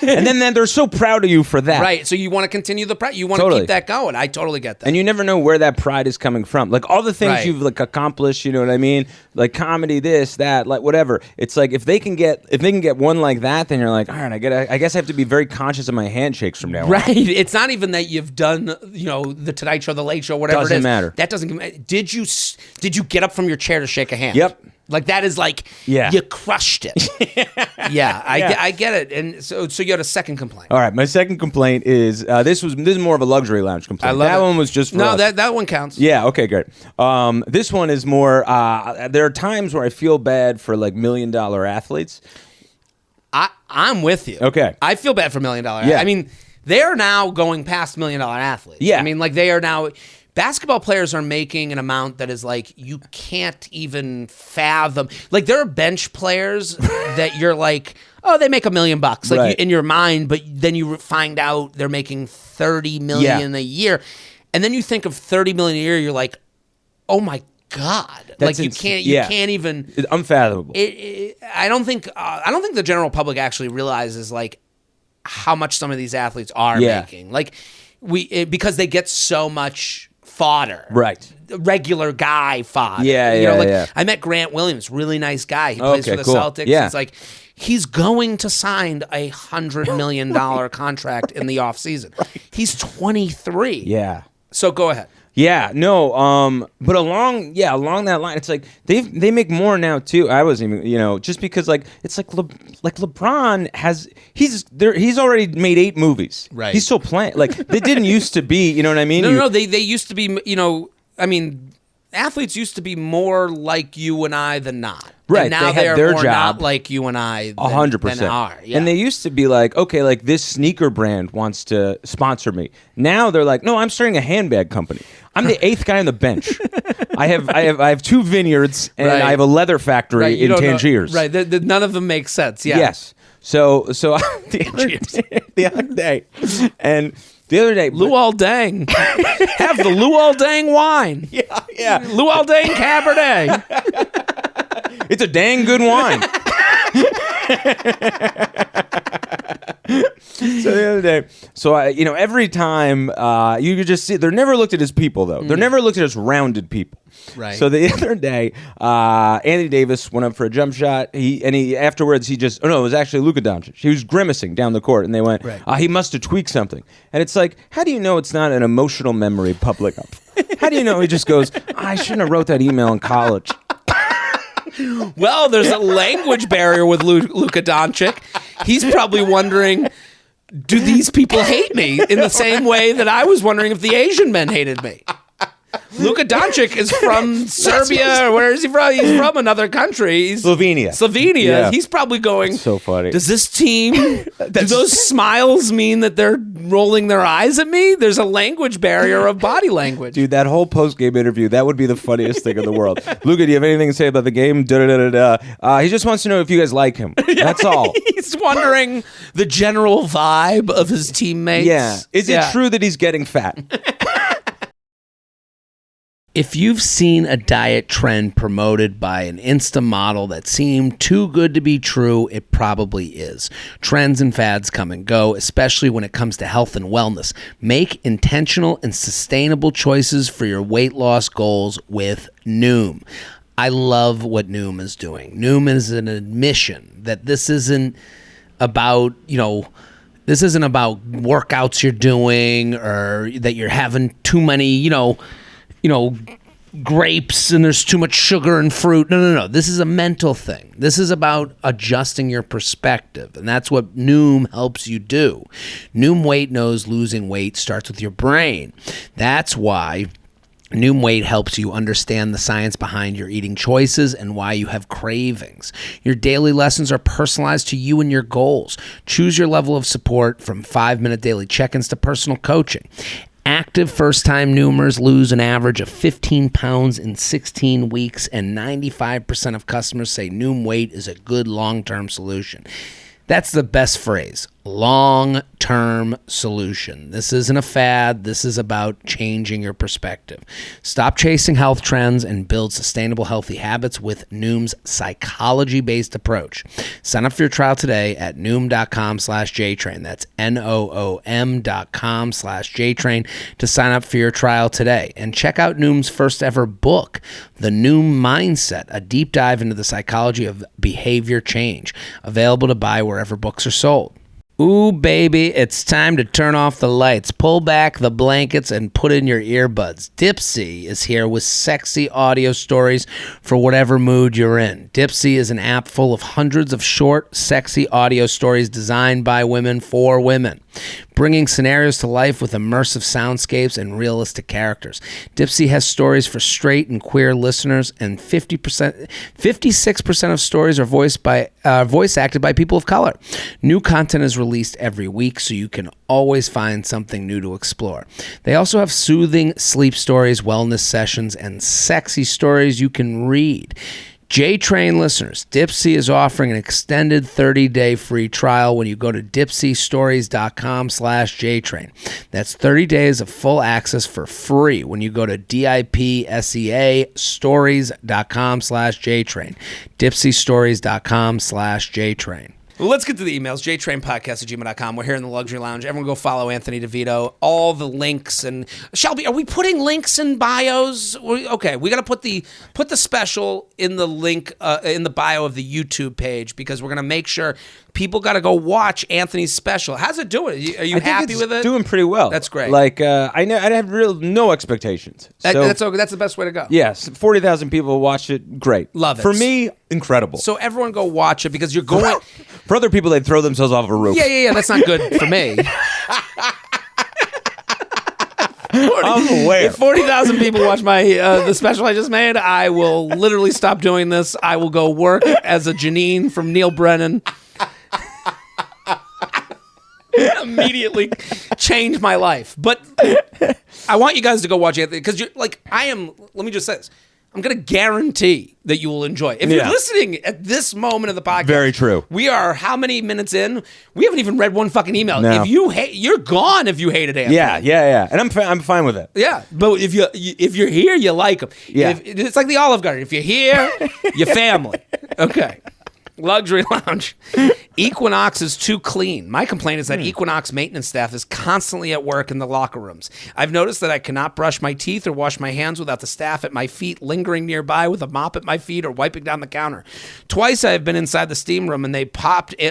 And then they're so proud of you for that. Right. So you want to continue the pride. You want to keep that going. I totally get that. And you never know where that pride is coming from. Like all the things you've like accomplished, you know what I mean? Like comedy, this, that, like whatever. It's like if they can get one like that, then you're like, all right, I guess I have to be very conscious of my handshakes from now on. Right. It's not even that you've done, the Tonight Show, the Late Show, whatever it is. Doesn't matter. That doesn't matter. Did you get up from your chair to shake a hand? Yep. Like that is like, you crushed it. I get it. And so you had a second complaint. All right, my second complaint is this is more of a luxury lounge complaint. I love that it. one was just for us. that one counts. Yeah, okay, great. This one is more. There are times where I feel bad for like $1 million athletes. I'm with you. Okay, I feel bad for $1 million. Yeah. I mean, they're now going past $1 million athletes. Yeah, I mean, like they are now. Basketball players are making an amount that is like you can't even fathom. Like there are bench players that you're like, oh, they make $1 million, like in your mind, but then you find out they're making $30 million a year, and then you think of $30 million a year, you're like, oh my God, like you can't even. It's unfathomable. I don't think the general public actually realizes like how much some of these athletes are making. Like because they get so much fodder, right? Regular guy fodder. I met Grant Williams, really nice guy. He plays for the Celtics. Yeah. It's like he's going to sign a $100 million contract in the offseason. He's 23. Yeah. So go ahead. Yeah, no, but along that line, it's like they make more now too. I wasn't even, just because like it's like LeBron he's already made 8 movies. Right. He's still playing. Like they didn't used to be, you know what I mean? No, they used to be, I mean, athletes used to be more like you and I than not. Right, and now they had are their more job. not like you and I 100%. than are. Yeah. And they used to be like, okay, like this sneaker brand wants to sponsor me. Now they're like, no, I'm starting a handbag company. I'm the 8th guy on the bench. I have 2 vineyards and I have a leather factory in Tangiers. Right, none of them make sense. Yeah. Yes. So the other day, Luol Deng. Have the Luol Deng wine. Yeah. Luol Deng Cabernet. It's a dang good wine. So the other day, every time you could just see, they're never looked at as people though. They're never looked at as rounded people. Right. So the other day, Anthony Davis went up for a jump shot. He afterwards it was actually Luka Doncic. He was grimacing down the court, and they went, he must have tweaked something. And it's like, how do you know it's not an emotional memory public up? How do you know he just goes, I shouldn't have wrote that email in college? Well, there's a language barrier with Luka Doncic. He's probably wondering, do these people hate me in the same way that I was wondering if the Asian men hated me? Luka Doncic is from Serbia, or where is he from? He's from another country. Slovenia. Yeah. He's probably going, that's so funny. Does this team, do those smiles mean that they're rolling their eyes at me? There's a language barrier of body language. Dude, that whole post-game interview, that would be the funniest thing in the world. Luka, do you have anything to say about the game? He just wants to know if you guys like him. That's all. He's wondering the general vibe of his teammates. Yeah. Is it true that he's getting fat? If you've seen a diet trend promoted by an Insta model that seemed too good to be true, it probably is. Trends and fads come and go, especially when it comes to health and wellness. Make intentional and sustainable choices for your weight loss goals with Noom. I love what Noom is doing. Noom is an admission that this isn't about, this isn't about workouts you're doing or that you're having too many, grapes and there's too much sugar and fruit. No. This is a mental thing. This is about adjusting your perspective, and that's what Noom helps you do. Noom Weight knows losing weight starts with your brain. That's why Noom Weight helps you understand the science behind your eating choices and why you have cravings. Your daily lessons are personalized to you and your goals. Choose your level of support from 5-minute daily check-ins to personal coaching. Active first-time Noomers lose an average of 15 pounds in 16 weeks, and 95% of customers say Noom Weight is a good long-term solution. That's the best phrase, long-term solution. This isn't a fad. This is about changing your perspective. Stop chasing health trends and build sustainable, healthy habits with Noom's psychology-based approach. Sign up for your trial today at Noom.com/JTrain. That's NOOM.com/JTrain to sign up for your trial today. And check out Noom's first ever book, The Noom Mindset, a deep dive into the psychology of behavior change. Available to buy wherever books are sold. Ooh, baby, it's time to turn off the lights, pull back the blankets, and put in your earbuds. Dipsea is here with sexy audio stories for whatever mood you're in. Dipsea is an app full of hundreds of short, sexy audio stories designed by women for women, bringing scenarios to life with immersive soundscapes and realistic characters. Dipsea has stories for straight and queer listeners, and 56% of stories are voice acted by people of color. New content is released every week, so you can always find something new to explore. They also have soothing sleep stories, wellness sessions, and sexy stories you can read. JTrain listeners, Dipsea is offering an extended 30-day free trial when you go to dipseastories.com/JTrain. That's 30 days of full access for free when you go to DIPSEA stories.com/JTrain. dipseastories.com/JTrain. Well, let's get to the emails. JTrainPodcast@gmail.com. We're here in the Luxury Lounge. Everyone go follow Anthony Devito. All the links. And Shelby, are we putting links in bios? Okay, we got to put the special in the link in the bio of the YouTube page, because we're going to make sure people got to go watch Anthony's special. How's it doing? Are you happy with it? It's doing pretty well. That's great. Like I have no expectations. So, that's the best way to go. Yes, 40,000 people watched it. Great. Love it. For me, incredible. So everyone go watch it, because you're going... For other people, they'd throw themselves off a roof. Yeah. That's not good for me. I'm aware. If 40,000 people watch my the special I just made, I will literally stop doing this. I will go work as a Janine from Neil Brennan. Immediately change my life. But I want you guys to go watch Anthony, because you're like, I am. Let me just say this. I'm going to guarantee that you will enjoy it. If you're listening at this moment of the podcast. Very true. We are how many minutes in? We haven't even read one fucking email. No. If you hate, you're gone if you hated Anthony. Yeah. And I'm fine with it. Yeah, but if you're here, you like him. Yeah. It's like the Olive Garden. If you're here, you're family. Okay. Luxury Lounge. Equinox is too clean. My complaint is that Equinox maintenance staff is constantly at work in the locker rooms. I've noticed that I cannot brush my teeth or wash my hands without the staff at my feet lingering nearby with a mop at my feet or wiping down the counter. Twice I have been inside the steam room and they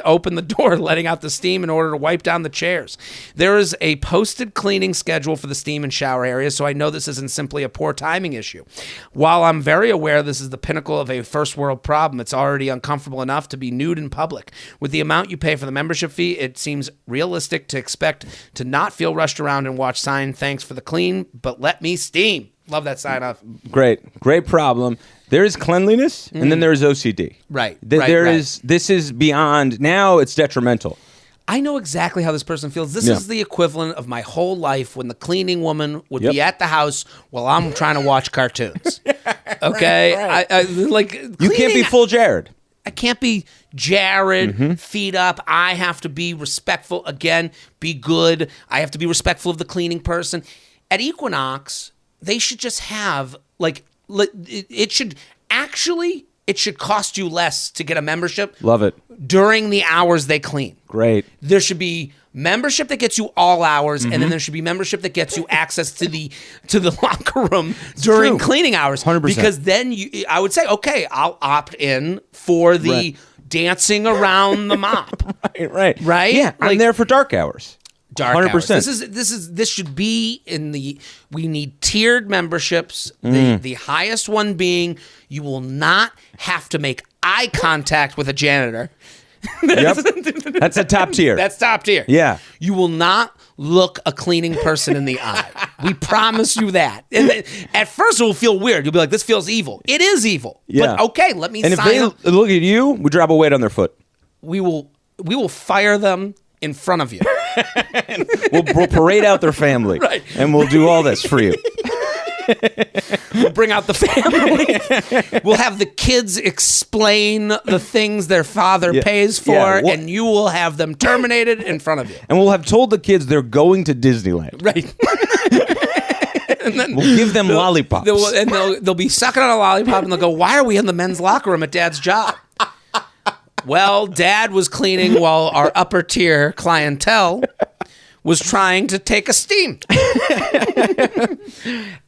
opened the door, letting out the steam in order to wipe down the chairs. There is a posted cleaning schedule for the steam and shower areas, so I know this isn't simply a poor timing issue. While I'm very aware this is the pinnacle of a first world problem, it's already uncomfortable enough to be nude in public. With the amount you pay for the membership fee, it seems realistic to expect to not feel rushed around and watch sign "Thanks for the clean, but let me steam." Love that sign off. Great problem. There is cleanliness, and then there is OCD. Right. This is beyond. Now it's detrimental. I know exactly how this person feels. This is the equivalent of my whole life when the cleaning woman would be at the house while I'm trying to watch cartoons. Okay? Right. I like you can't be full Jared. I can't be Jared, feet up. I have to be respectful. Again, be good. I have to be respectful of the cleaning person. At Equinox, they should just have like it should cost you less to get a membership. Love it. During the hours they clean. Great. There should be membership that gets you all hours, and then there should be membership that gets you access to the locker room during cleaning hours. 100%. Because then I would say, okay, I'll opt in for the dancing around the mop. Right. Yeah, I'm there for dark hours. Dark 100%. hours. This should be in the. We need tiered memberships. The highest one being you will not have to make eye contact with a janitor. Yep. That's a top tier. That's top tier. Yeah. You will not look a cleaning person in the eye. We promise you that. And then, at first it will feel weird. You'll be like, this feels evil. It is evil. Yeah. But okay, let me and sign up. if they look at you, we drop a weight on their foot. We will fire them in front of you. We'll parade out their family. Right. And we'll do all this for you. We'll bring out the family. We'll have the kids explain the things their father pays for, and you will have them terminated in front of you. And we'll have told the kids they're going to Disneyland. Right. And then we'll give them lollipops. They'll be sucking on a lollipop, and they'll go, why are we in the men's locker room at Dad's job? Well, Dad was cleaning while our upper tier clientele was trying to take a steam.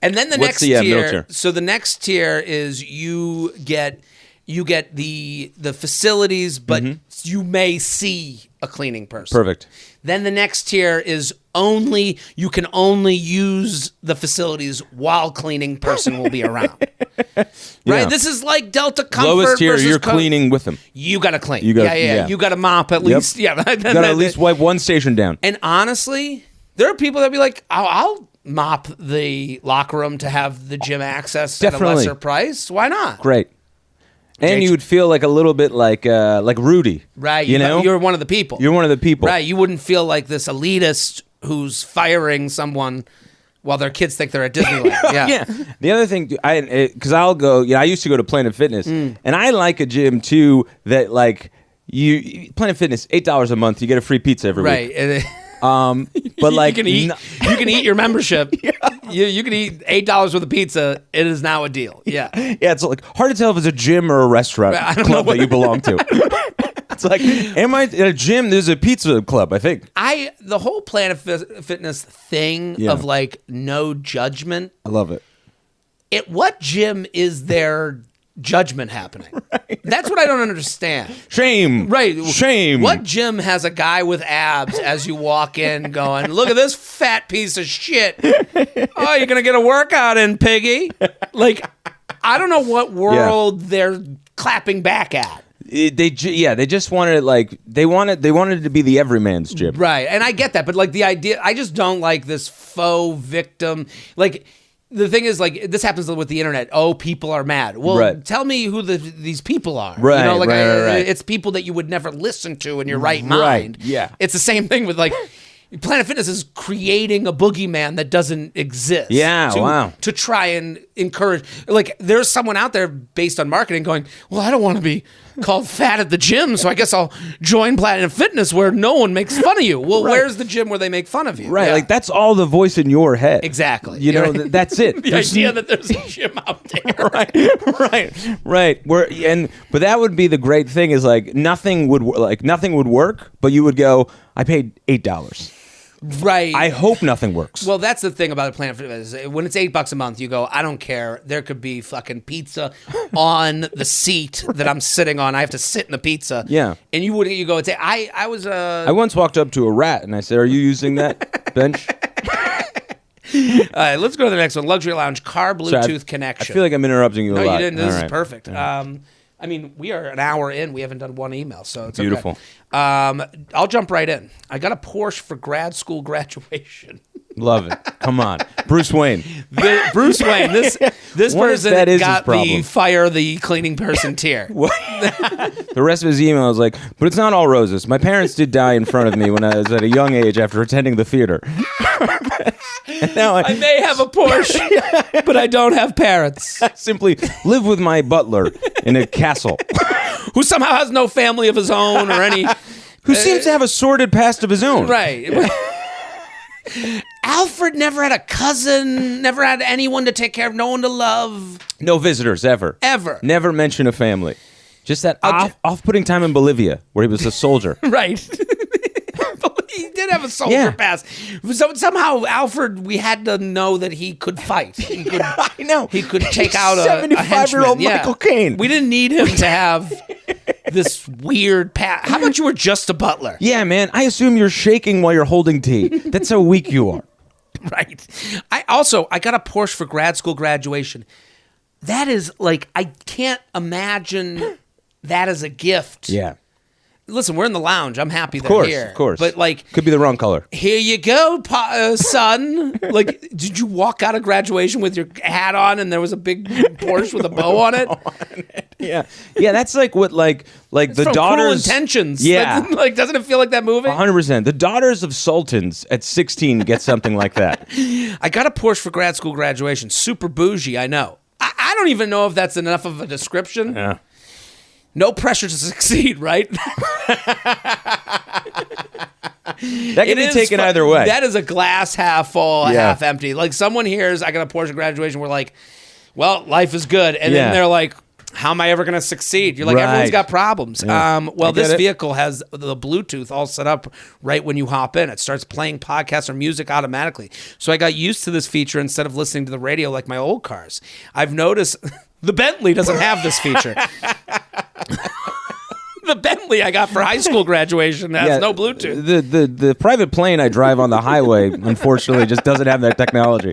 And then the next tier. So the next tier is you get the facilities, but you may see a cleaning person. Perfect. Then the next tier is you can only use the facilities while cleaning person will be around. Right? This is like Delta Comfort. Lowest tier, versus you're cleaning with them. You got to clean. You got to mop at least. Yeah. You got to at least wipe one station down. And honestly, there are people that be like, I'll mop the locker room to have the gym access at a lesser price. Why not? Great. And you would feel like a little bit like Rudy. Right. You know? You're one of the people. You're one of the people. Right. You wouldn't feel like this elitist who's firing someone while their kids think they're at Disneyland. Yeah. The other thing, because I'll go, I used to go to Planet Fitness, and I like a gym too that like Planet Fitness, $8 a month, you get a free pizza every week. Right. But like you can eat your membership. You can eat $8 worth of pizza. It is now a deal. Yeah. It's like hard to tell if it's a gym or a restaurant club that you belong to. It's like, am I in a gym? There's a pizza club, I think. The whole Planet Fitness thing of like no judgment. I love it. At what gym is there judgment happening? Right. That's what I don't understand. Shame. Right. Shame. What gym has a guy with abs as you walk in going, look at this fat piece of shit. Oh, you're going to get a workout in, piggy. Like, I don't know what world they're clapping back at. They just wanted it like they wanted it to be the everyman's gym. Right. And I get that, but like the idea, I just don't like this faux victim. Like, the thing is, like, this happens with the internet. Oh, people are mad. Well, tell me who these people are. Right, right. It's people that you would never listen to in your right mind. Yeah. It's the same thing with, like, Planet Fitness is creating a boogeyman that doesn't exist. Yeah, To try and encourage. Like, there's someone out there based on marketing going, well, I don't want to be called fat at the gym, so I guess I'll join Planet Fitness where no one makes fun of you. Well, where's the gym where they make fun of you? Right, like that's all the voice in your head. Exactly. You know, that's it. The idea that there's a gym out there. right. But that would be the great thing is like nothing would work, but you would go, I paid $8. Right. I hope nothing works. Well, that's the thing about Planet Fitness. When it's $8 a month, you go, I don't care. There could be fucking pizza on the seat that I'm sitting on. I have to sit in the pizza. Yeah. And you go and say, I was I once walked up to a rat and I said, are you using that bench? Let's go to the next one. Luxury Lounge, car Bluetooth connection. I feel like I'm interrupting you a lot. No, you didn't. This is right. perfect. I mean, we are an hour in. We haven't done one email, so it's beautiful. Okay. I'll jump right in. I got a Porsche for grad school graduation. Love it. Come on. Bruce Wayne. Bruce Wayne. This person got the fire the cleaning person tier. The rest of his email was like, but it's not all roses. My parents did die in front of me when I was at a young age after attending the theater. Now I may have a Porsche, but I don't have parents. I simply live with my butler in a castle. Who somehow has no family of his own or any... Who seems to have a sordid past of his own. Right. Alfred never had a cousin, never had anyone to take care of, no one to love. No visitors, ever. Ever. Never mention a family. Just that off-putting time in Bolivia where he was a soldier. Right. He did have a soldier pass. So somehow, Alfred, we had to know that he could fight. He could, I know. He could take out a 75-year-old Michael Caine. We didn't need him to have this weird pass. How about you were just a butler? Yeah, man. I assume you're shaking while you're holding tea. That's how weak you are. Right. I got a Porsche for grad school graduation. That is like, I can't imagine that as a gift. Yeah. Listen, we're in the lounge. I'm happy they're here. Of course. But like, could be the wrong color. Here you go, son. Like, did you walk out of graduation with your hat on and there was a big Porsche with a bow on it? Yeah. Yeah, that's like what it's the from daughters. Cruel Intentions. Yeah. Like, doesn't it feel like that movie? 100%. The daughters of sultans at 16 get something like that. I got a Porsche for grad school graduation. Super bougie, I know. I don't even know if that's enough of a description. Yeah. No pressure to succeed, right? That can be taken either way. That is a glass half full, half empty. Like, someone hears, I got a Porsche graduation, we're like, well, life is good. And then they're like, how am I ever going to succeed? You're like, everyone's got problems. Yeah. Well, this vehicle has the Bluetooth all set up right when you hop in. It starts playing podcasts or music automatically. So I got used to this feature instead of listening to the radio like my old cars. I've noticed the Bentley doesn't have this feature. The Bentley I got for high school graduation has no Bluetooth. The private plane I drive on the highway, unfortunately, just doesn't have that technology.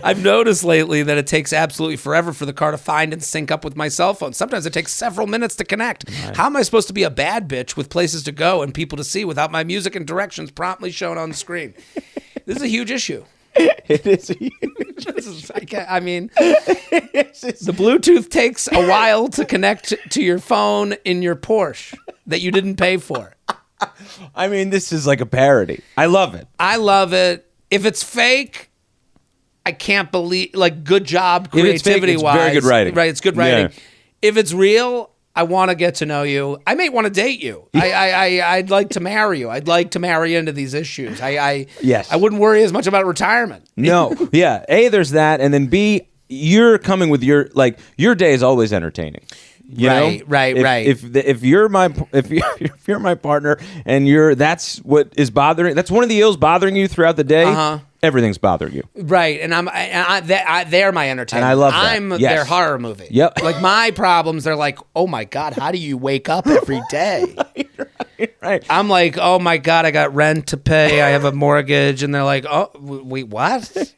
I've noticed lately that it takes absolutely forever for the car to find and sync up with my cell phone. Sometimes it takes several minutes to connect. Right. How am I supposed to be a bad bitch with places to go and people to see without my music and directions promptly shown on the screen? This is a huge issue. It is huge. I mean, the Bluetooth takes a while to connect to your phone in your Porsche that you didn't pay for. I mean, this is like a parody. I love it. I love it. If it's fake, I can't believe, like, good job creativity-wise. It's very good writing. Right, it's good writing. Yeah. If it's real, I want to get to know you. I may want to date you. I'd like to marry you. I'd like to marry into these issues. Yes. I wouldn't worry as much about retirement. No. Yeah. A, there's that. And then B, you're coming with your day is always entertaining. You know? Right. If you're my partner and that's what is bothering, that's one of the ills bothering you throughout the day. Everything's bothering you. Right, and they're my entertainment. And I love that. I'm their horror movie. Yep. Like, my problems, they're like, oh my God, how do you wake up every day? Right. I'm like, oh my God, I got rent to pay, I have a mortgage, and they're like, oh, wait, what?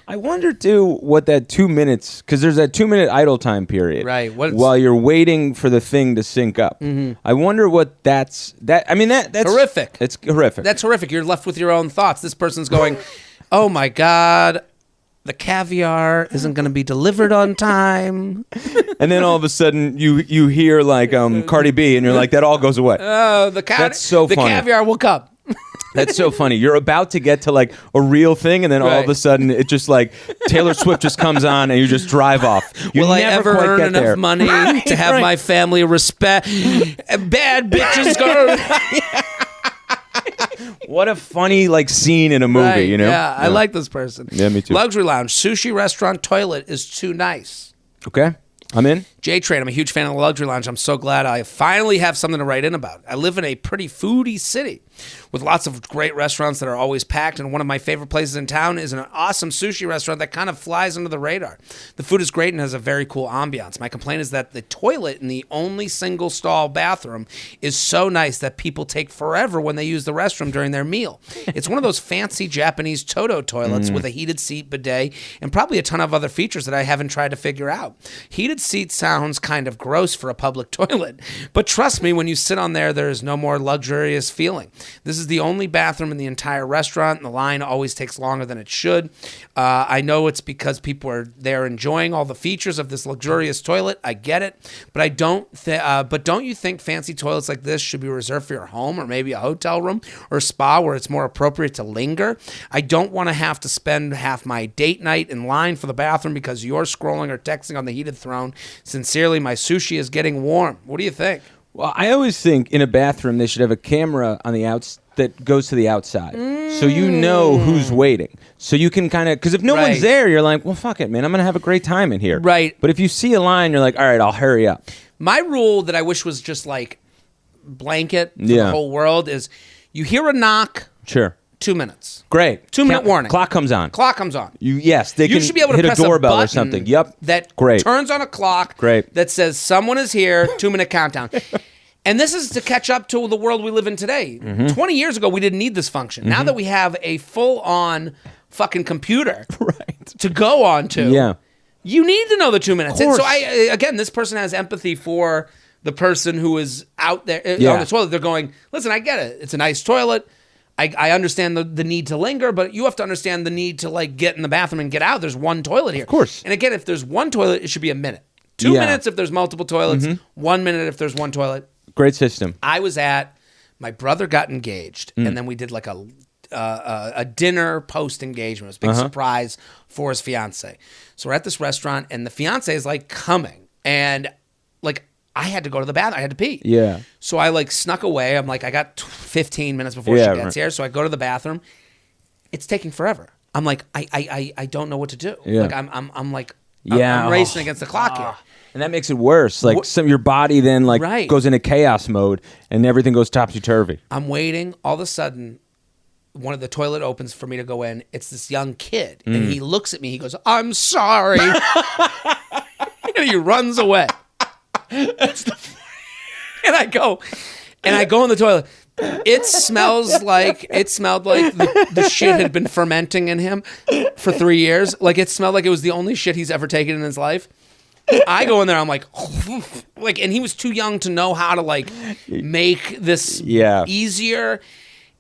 I wonder too what that 2 minutes, because there's that 2 minute idle time period, right? While you're waiting for the thing to sync up. Mm-hmm. I wonder what that's. I mean, that's horrific. It's horrific. That's horrific. You're left with your own thoughts. This person's going, oh my God, the caviar isn't going to be delivered on time. And then all of a sudden you hear like Cardi B, and you're like, that all goes away. Oh, that's so funny. The caviar will come. That's so funny. You're about to get to like a real thing, and then all of a sudden it just like Taylor Swift just comes on, and you just drive off. Will I ever earn enough money to have my family respect? Bad bitches go. What a funny like scene in a movie, you know? Yeah, I like this person. Yeah, me too. Luxury lounge, sushi restaurant toilet is too nice. Okay. I'm in. JTrain, I'm a huge fan of the Luxury Lounge. I'm so glad I finally have something to write in about. I live in a pretty foodie city with lots of great restaurants that are always packed, and one of my favorite places in town is an awesome sushi restaurant that kind of flies under the radar. The food is great and has a very cool ambiance. My complaint is that the toilet in the only single stall bathroom is so nice that people take forever when they use the restroom during their meal. It's one of those fancy Japanese Toto toilets with a heated seat bidet and probably a ton of other features that I haven't tried to figure out. Heated seat sounds kind of gross for a public toilet, but trust me, when you sit on there, there is no more luxurious feeling. This is the only bathroom in the entire restaurant, and the line always takes longer than it should. I know it's because people are there enjoying all the features of this luxurious toilet. I get it, but don't you think fancy toilets like this should be reserved for your home or maybe a hotel room or a spa where it's more appropriate to linger? I don't want to have to spend half my date night in line for the bathroom because you're scrolling or texting on the heated throne. Sincerely, my sushi is getting warm. What do you think? Well, I always think in a bathroom they should have a camera on the that goes to the outside, so you know who's waiting. So you can kind of, because if no one's there, you're like, well, fuck it, man, I'm gonna have a great time in here. Right. But if you see a line, you're like, all right, I'll hurry up. My rule that I wish was just like blanket for the whole world is, you hear a knock. Sure. 2 minutes. Great. 2-minute warning. Clock comes on. You should be able to hit press a doorbell button or something. Yep. That Great. turns on a clock. Great. That says someone is here. 2-minute countdown. And this is to catch up to the world we live in today. 20 years ago, we didn't need this function. Now that we have a full-on fucking computer to go on to, you need to know the 2 minutes. And so again, this person has empathy for the person who is out there on the toilet. They're going, listen, I get it. It's a nice toilet. I understand the need to linger, but you have to understand the need to like get in the bathroom and get out. There's one toilet here. Of course. And again, if there's one toilet, it should be a minute. 2 minutes if there's multiple toilets. 1 minute if there's one toilet. Great system. My brother got engaged, and then we did like a dinner post-engagement. It was a big surprise for his fiance. So we're at this restaurant, and the fiance is like coming, and like I had to go to the bathroom. I had to pee. Yeah. So I like snuck away. I'm like, I got 15 minutes before she gets here. So I go to the bathroom. It's taking forever. I'm like, I don't know what to do. Yeah. Like I'm like, I'm racing against the clock here. And that makes it worse. Like your body then like goes into chaos mode and everything goes topsy-turvy. I'm waiting. All of a sudden, one of the toilet opens for me to go in. It's this young kid. And he looks at me. He goes, I'm sorry. And he runs away. And I go in the toilet. It smelled like the shit had been fermenting in him for 3 years. Like it smelled like it was the only shit he's ever taken in his life. I go in there, I'm like, and he was too young to know how to like make this easier.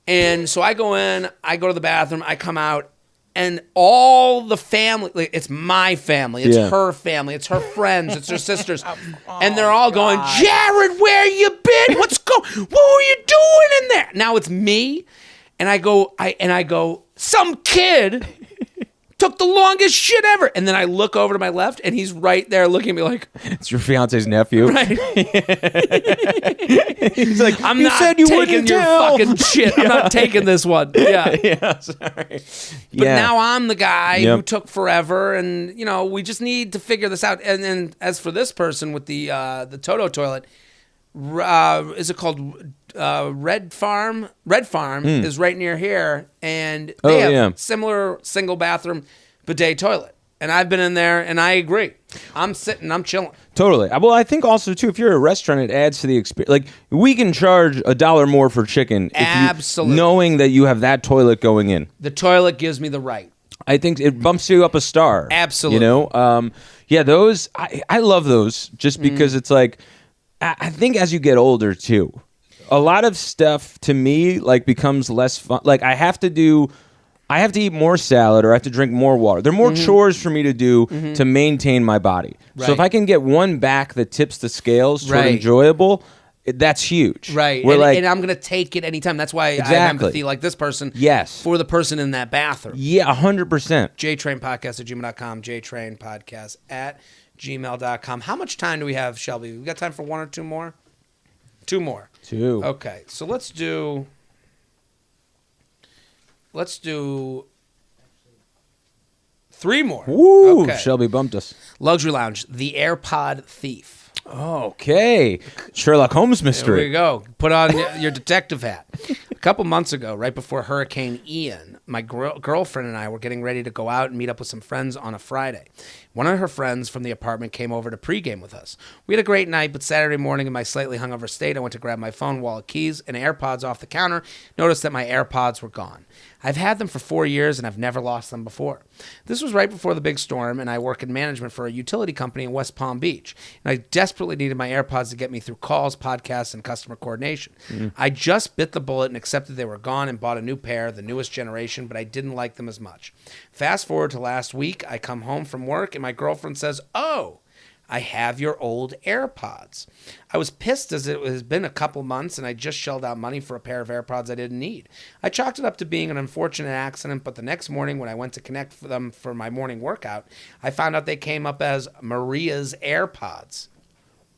And so I go in, I go to the bathroom, I come out, and all the family, like, it's my family, it's her family, it's her friends, it's her sisters, and they're all going, Jared, where you been? What were you doing in there? Now it's me, and I go, some kid took the longest shit ever. And then I look over to my left, and he's right there looking at me like... It's your fiance's nephew. Right. He's like, I'm not taking your fucking shit. I'm not taking this one. Yeah. Sorry. But now I'm the guy who took forever, and, you know, we just need to figure this out. And then as for this person with the Toto toilet, is it called... Red Farm is right near here, and they have similar single bathroom bidet toilet. And I've been in there, and I agree. I'm sitting, I'm chilling. Totally. Well, I think also too, if you're a restaurant, it adds to the experience. Like we can charge $1 more for chicken, absolutely, knowing that you have that toilet going in. The toilet gives me the right. I think it bumps you up a star. Absolutely. You know, those I love those just because it's like I think as you get older too. A lot of stuff to me like becomes less fun. Like I have to eat more salad or I have to drink more water. There are more chores for me to do to maintain my body. Right. So if I can get one back that tips the scales toward enjoyable, that's huge. Right. And I'm going to take it anytime. That's why I have empathy like this person. Yes. For the person in that bathroom. Yeah, 100%. JTrain podcast at gmail.com. JTrain podcast at gmail.com. How much time do we have, Shelby? We got time for one or two more? Two more. Two. Okay, so let's do 3 more. Woo! Okay. Shelby bumped us. Luxury Lounge, The AirPod Thief. Okay. Sherlock Holmes mystery. There we go. Put on your detective hat. A couple months ago, right before Hurricane Ian, my girlfriend and I were getting ready to go out and meet up with some friends on a Friday. One of her friends from the apartment came over to pregame with us. We had a great night, but Saturday morning in my slightly hungover state, I went to grab my phone, wallet, keys, and AirPods off the counter, noticed that my AirPods were gone. I've had them for 4 years, and I've never lost them before. This was right before the big storm, and I work in management for a utility company in West Palm Beach. And I desperately needed my AirPods to get me through calls, podcasts, and customer coordination. I just bit the bullet and accepted they were gone and bought a new pair, the newest generation, but I didn't like them as much. Fast forward to last week, I come home from work, and my girlfriend says, "Oh, I have your old AirPods." I was pissed as it has been a couple months and I just shelled out money for a pair of AirPods I didn't need. I chalked it up to being an unfortunate accident, but the next morning when I went to connect for them for my morning workout, I found out they came up as Maria's AirPods.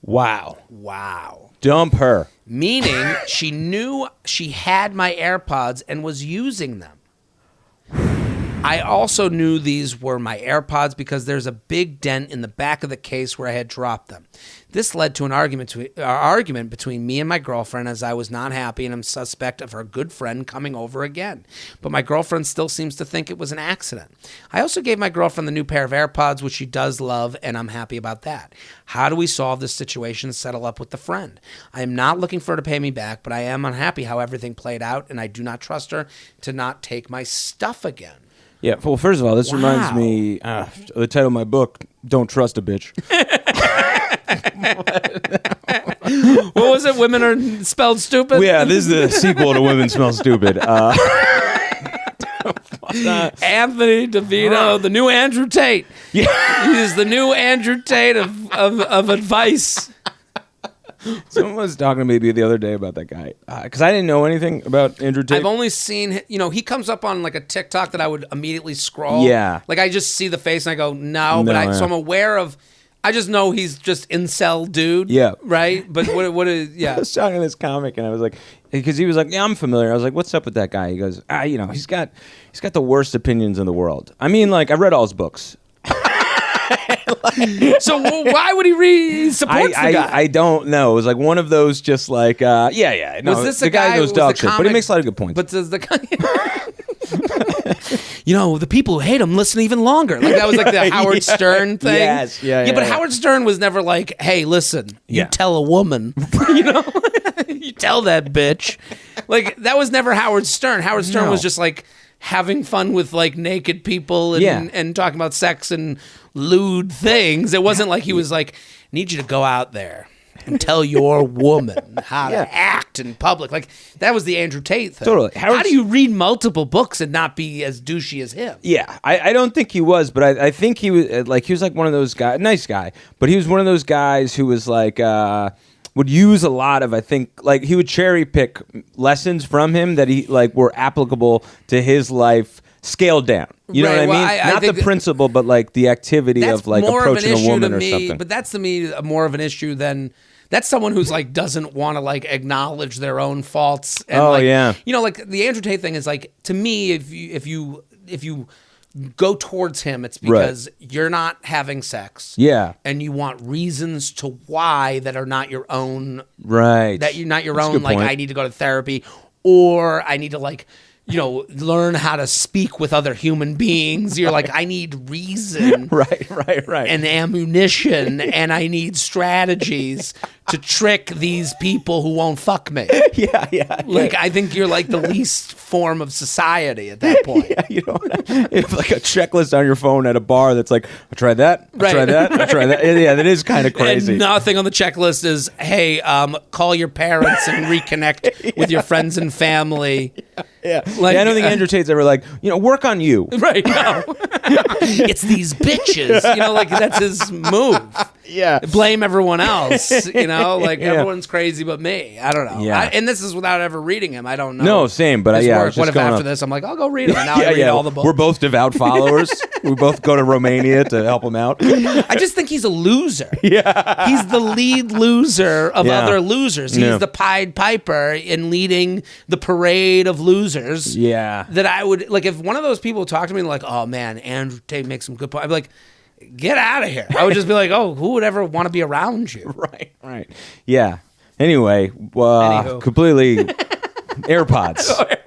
Wow. Wow. Dump her. Meaning she knew she had my AirPods and was using them. I also knew these were my AirPods because there's a big dent in the back of the case where I had dropped them. This led to an argument between me and my girlfriend, as I was not happy and I'm suspect of her good friend coming over again. But my girlfriend still seems to think it was an accident. I also gave my girlfriend the new pair of AirPods, which she does love, and I'm happy about that. How do we solve this situation and settle up with the friend? I am not looking for her to pay me back, but I am unhappy how everything played out, and I do not trust her to not take my stuff again. Yeah, well, first of all, this reminds me the title of my book, Don't Trust a Bitch. What was it? Women Are Spelled Stupid? Yeah, this is the sequel to Women Smell Stupid. Anthony DeVito, the new Andrew Tate. Yeah. He's the new Andrew Tate of advice. Someone was talking to me the other day about that guy because I didn't know anything about Andrew Tate. I've only seen, he comes up on like a TikTok that I would immediately scroll. Yeah. Like I just see the face and I go, no. So I'm aware of, I just know he's just incel dude. Yeah. Right? But what is, yeah. I was talking to this comic and I was like, because he was like, yeah, I'm familiar. I was like, what's up with that guy? He goes, he's got the worst opinions in the world. I mean, like, I read all his books. So why would he supports the guy? I don't know. It was like one of those just like, No, was this the guy goes dog shit, but he makes a lot of good points. But does the guy... the people who hate him listen even longer. Like that was like the Howard Stern thing. Yes, but Howard Stern was never like, hey, listen, you tell a woman, you tell that bitch. Like that was never Howard Stern. Howard Stern was just like having fun with like naked people and talking about sex and lewd things. It wasn't like he was like, need you to go out there and tell your woman how to act in public. Like, that was the Andrew Tate thing. Totally. How do you read multiple books and not be as douchey as him? Yeah, I don't think he was, but I think he was like one of those guys, nice guy, but he was one of those guys who was like, would use a lot of, I think, like he would cherry pick lessons from him that he like were applicable to his life, scaled down. You know what I mean? Not the principle, but like the activity of like approaching a woman or something. But that's to me more of an issue than that's someone who's like doesn't want to like acknowledge their own faults. And like the Andrew Tate thing is like, to me, if you go towards him, it's because you're not having sex. Yeah. And you want reasons to why that are not your own. Right. That you're not your That's own, like, I need to go to therapy, or I need to like, learn how to speak with other human beings. You're like, I need reason. Right. And ammunition, and I need strategies to trick these people who won't fuck me. Yeah. Like, I think you're like the least form of society at that point. Yeah, you have like a checklist on your phone at a bar that's like, I tried that, I tried that, I tried that. Yeah, that is kind of crazy. And nothing on the checklist is, hey, call your parents and reconnect with your friends and family. Yeah. Like, I don't think Andrew Tate's ever like, work on you. Right. No. It's these bitches. Like that's his move. Yeah. Blame everyone else. Everyone's crazy but me. I don't know. Yeah. And this is without ever reading him. I don't know. No, same. But what if after this I'm like, I'll go read him. Now I read all the books. We're both devout followers. We both go to Romania to help him out. I just think he's a loser. Yeah. He's the lead loser of other losers. He's the Pied Piper in leading the parade of losers. Yeah. That I would, like, if one of those people talked to me like, oh man, Andrew Tate makes some good points, I'd be like, get out of here. I would just be like, oh, who would ever want to be around you? Right. Yeah. Anyway, completely AirPods.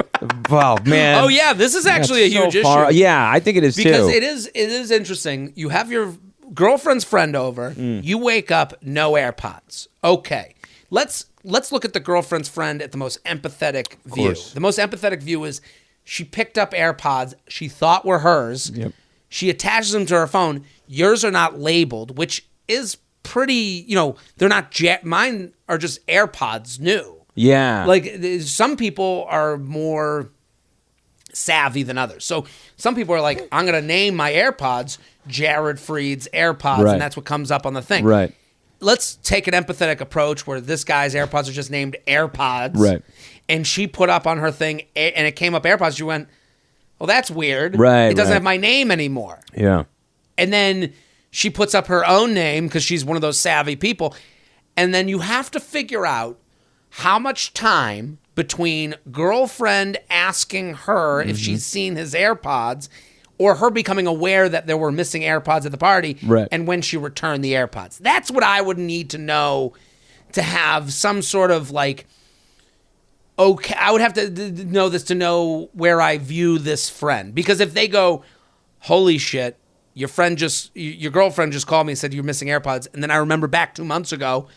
Wow, man. Oh yeah, this is actually a huge issue. Yeah, I think it is because too. it is interesting. You have your girlfriend's friend over. You wake up, no AirPods. Okay, let's look at the girlfriend's friend at the most empathetic view. The most empathetic view is she picked up AirPods she thought were hers. Yep. She attaches them to her phone. Yours are not labeled, which is pretty, they're not, mine are just AirPods new. Yeah. Like, some people are more savvy than others. So some people are like, I'm going to name my AirPods Jared Freid's AirPods, and that's what comes up on the thing. Right. Let's take an empathetic approach where this guy's AirPods are just named AirPods. Right. And she put up on her thing, and it came up AirPods. She went, well, that's weird. Right. It doesn't have my name anymore. Yeah. And then she puts up her own name because she's one of those savvy people. And then you have to figure out how much time between girlfriend asking her if she's seen his AirPods or her becoming aware that there were missing AirPods at the party and when she returned the AirPods. That's what I would need to know to have some sort of like, okay, I would have to know this to know where I view this friend. Because if they go, holy shit, your girlfriend just called me and said you're missing AirPods, and then I remember back 2 months ago,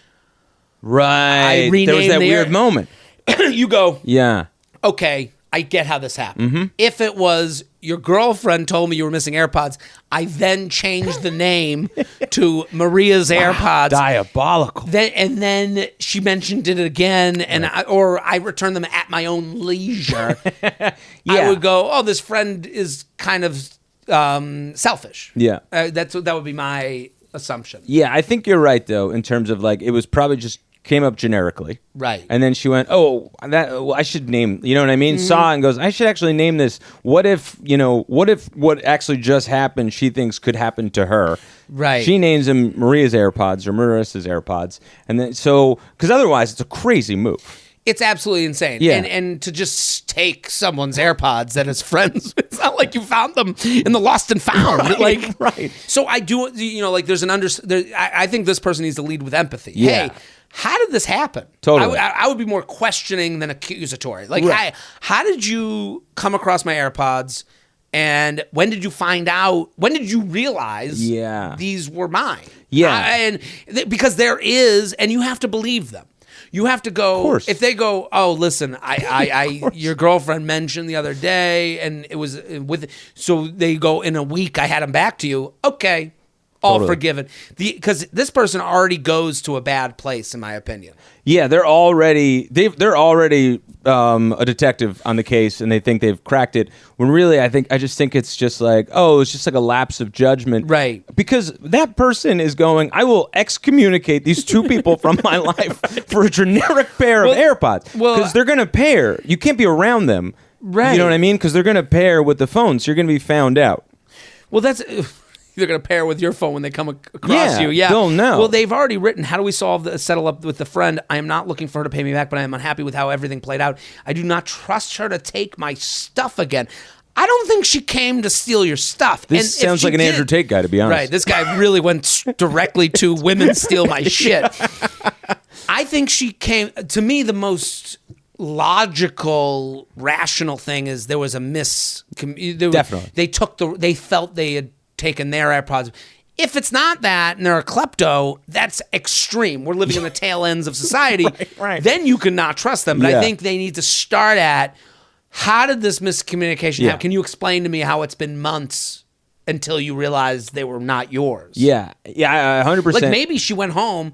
right, there was that weird moment. You go, yeah, okay, I get how this happened. If it was your girlfriend told me you were missing AirPods, I then changed the name to Maria's AirPods. Diabolical. Then she mentioned it again, and I returned them at my own leisure. I would go, oh, this friend is kind of selfish. Yeah, that would be my assumption. Yeah, I think you're right though, in terms of like it was probably just came up generically, right? And then she went, "Oh, I should name." You know what I mean? Saw and goes, "I should actually name this." What if what actually just happened? She thinks could happen to her, right? She names him Maria's AirPods or Marissa's AirPods, and then because otherwise it's a crazy move. It's absolutely insane. Yeah. And to just take someone's AirPods that is friends, it's not like you found them in the lost and found. Right. So I do, like there's I think this person needs to lead with empathy. Yeah. Hey, how did this happen? Totally. I would be more questioning than accusatory. Like, how did you come across my AirPods? And when did you find out? When did you realize these were mine? Yeah. Because there is, and you have to believe them. You have to go, if they go, oh, listen, your girlfriend mentioned the other day, and it was so they go, in a week, I had them back to you. Okay, all forgiven. Because this person already goes to a bad place, in my opinion. Yeah, they're already a detective on the case, and they think they've cracked it. When really, I just think it's just like, it's just like a lapse of judgment, right? Because that person is going, I will excommunicate these two people from my life for a generic pair of AirPods, because they're going to pair. You can't be around them, right? You know what I mean? Because they're going to pair with the phone, so you're going to be found out. Well, that's. They're going to pair with your phone when they come across you. Yeah, they'll know. Well, they've already written, how do we settle up with the friend? I am not looking for her to pay me back, but I am unhappy with how everything played out. I do not trust her to take my stuff again. I don't think she came to steal your stuff. This sounds like an Andrew Tate guy, to be honest. Right, this guy really went directly to women steal my shit. I think she came, to me, the most logical, rational thing is there was a Definitely. They felt they had taken their AirPods. If it's not that and they're a klepto, that's extreme. We're living in the tail ends of society. Right. Then you cannot trust them. But I think they need to start at, how did this miscommunication happen? Can you explain to me how it's been months until you realized they were not yours? Yeah, 100%. Like maybe she went home,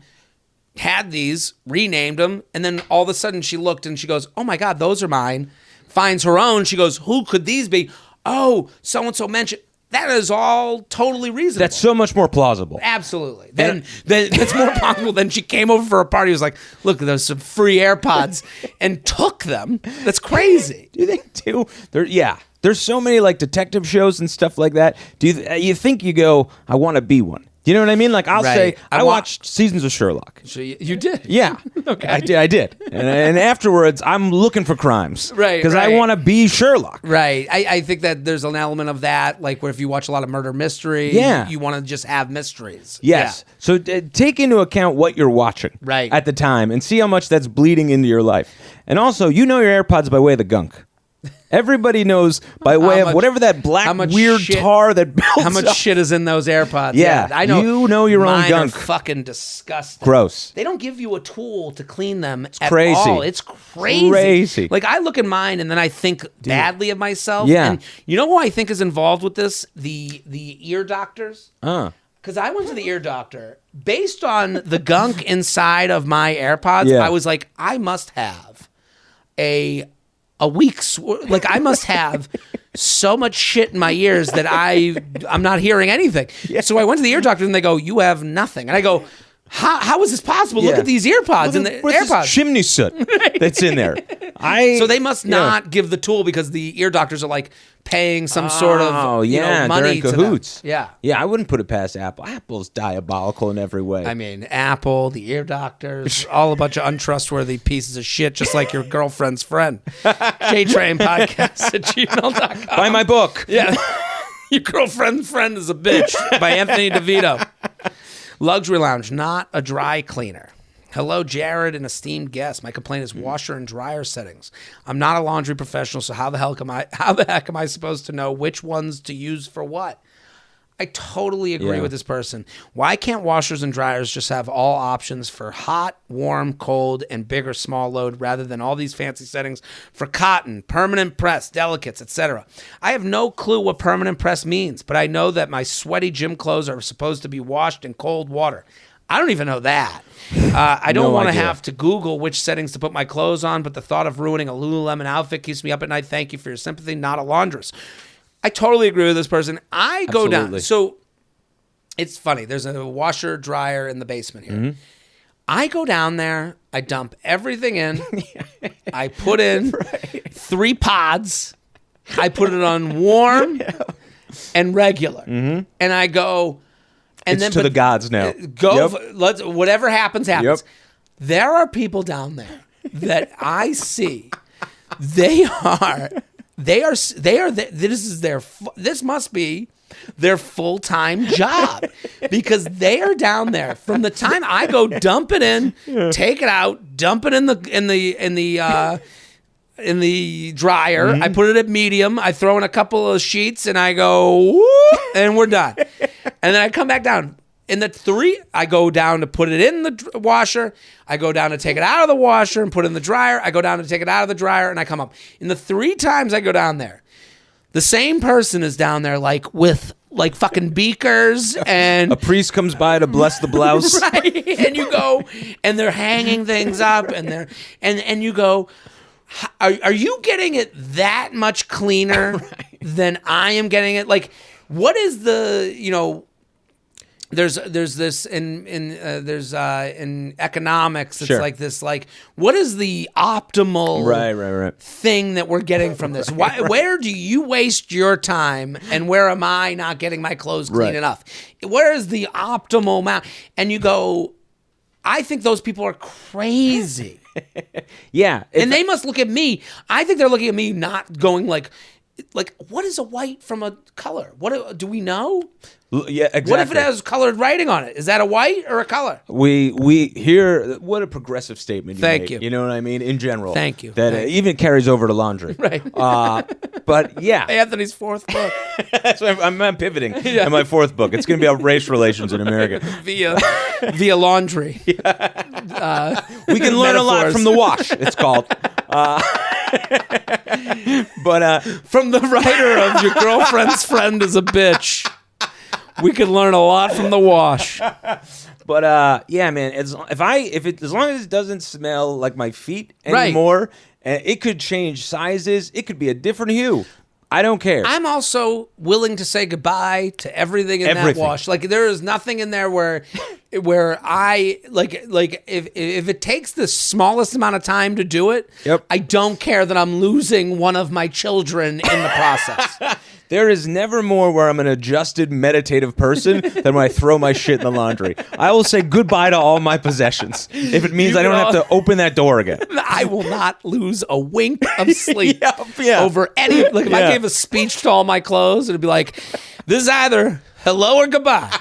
had these, renamed them, and then all of a sudden she looked and she goes, oh my God, those are mine. Finds her own. She goes, who could these be? Oh, so-and-so mentioned. That is all totally reasonable. That's so much more plausible. Absolutely. Then that's more plausible than she came over for a party. Was like, look, there's some free AirPods, and took them. That's crazy. Do you think too? There's so many like detective shows and stuff like that. Do you think you go, I want to be one? You know what I mean? Like I'll say, I watched seasons of Sherlock. So you did? Yeah. Okay. I did. And afterwards, I'm looking for crimes. Right. Because I want to be Sherlock. Right. I think that there's an element of that, like where if you watch a lot of murder mystery, you want to just have mysteries. Yes. Yeah. So take into account what you're watching at the time and see how much that's bleeding into your life. And also, your AirPods by way of the gunk. Everybody knows by way of whatever that black weird tar that builds how much shit is in those AirPods. Yeah, I know. You know your own gunk. Are fucking disgusting. Gross. They don't give you a tool to clean them at crazy. all. It's crazy. Like I look at mine and then I think badly of myself. Yeah. And you know who I think is involved with this? The ear doctors. Because I went to the ear doctor based on the gunk inside of my AirPods. I was like, I must have a week's, like I must have so much shit in my ears that I'm not hearing anything. So I went to the ear doctor and they go, you have nothing. And I go, How is this possible? Look at these earpods and the AirPods. Chimney soot that's in there. So they must not give the tool because the ear doctors are like paying some sort of money they're in cahoots. To them. Yeah, I wouldn't put it past Apple. Apple's diabolical in every way. I mean, Apple, the ear doctors, all a bunch of untrustworthy pieces of shit, just like your girlfriend's friend. JTrain podcast at gmail.com. Buy my book. Yeah. Your girlfriend's friend is a bitch by Anthony DeVito. Luxury Lounge, not a dry cleaner. Hello, Jared, an esteemed guest. My complaint is washer and dryer settings. I'm not a laundry professional, so how the heck am I supposed to know which ones to use for what? I totally agree with this person. Why can't washers and dryers just have all options for hot, warm, cold, and big or small load rather than all these fancy settings for cotton, permanent press, delicates, etc.? I have no clue what permanent press means, but I know that my sweaty gym clothes are supposed to be washed in cold water. I don't even know that. I don't want to have to Google which settings to put my clothes on, but the thought of ruining a Lululemon outfit keeps me up at night. Thank you for your sympathy, not a laundress. I totally agree with this person. I go down. So it's funny. There's a washer, dryer in the basement here. Mm-hmm. I go down there. I dump everything in. I put in 3 pods. I put it on warm and regular. Mm-hmm. And I go... And it's then, to the gods now. Let's whatever happens. Yep. There are people down there that I see. This must be their full-time job because they are down there from the time I go dump it in, take it out, dump it in the dryer. Mm-hmm. I put it at medium. I throw in a couple of sheets and I go, whoop, and we're done. And then I come back down. In the 3, I go down to put it in the washer. I go down to take it out of the washer and put it in the dryer. I go down to take it out of the dryer and I come up. In the 3 times I go down there, the same person is down there like with like fucking beakers and... A priest comes by to bless the blouse. Right. And you go, and they're hanging things up and they're... And you go... Are you getting it that much cleaner than I am getting it? Like, what is the, there's this in economics. It's like this, like, what is the optimal thing that we're getting from this? Where do you waste your time and where am I not getting my clothes clean enough? Where is the optimal amount? And you go, I think those people are crazy. Yeah. And they must look at me. I think they're looking at me not going like, what is a white from a color? What do we know? Yeah, exactly. What if it has colored writing on it? Is that a white or a color? We hear what a progressive statement. Thank you. You know what I mean? In general. Thank you. That even carries over to laundry. Right. But yeah. Anthony's 4th book. That's why I'm pivoting in my 4th book. It's going to be about race relations in America. Via laundry. Yeah. We can learn a lot from the wash, it's called. But from the writer of Your Girlfriend's Friend is a Bitch. We could learn a lot from the wash. But yeah, man, as long as it doesn't smell like my feet anymore, it could change sizes. It could be a different hue. I don't care. I'm also willing to say goodbye to everything in that wash. Like there is nothing in there where I like if it takes the smallest amount of time to do it, I don't care that I'm losing one of my children in the process. There is never more where I'm an adjusted, meditative person than when I throw my shit in the laundry. I will say goodbye to all my possessions if it means I don't have to open that door again. I will not lose a wink of sleep over any... Like if I gave a speech to all my clothes, it'd be like, this is either hello or goodbye.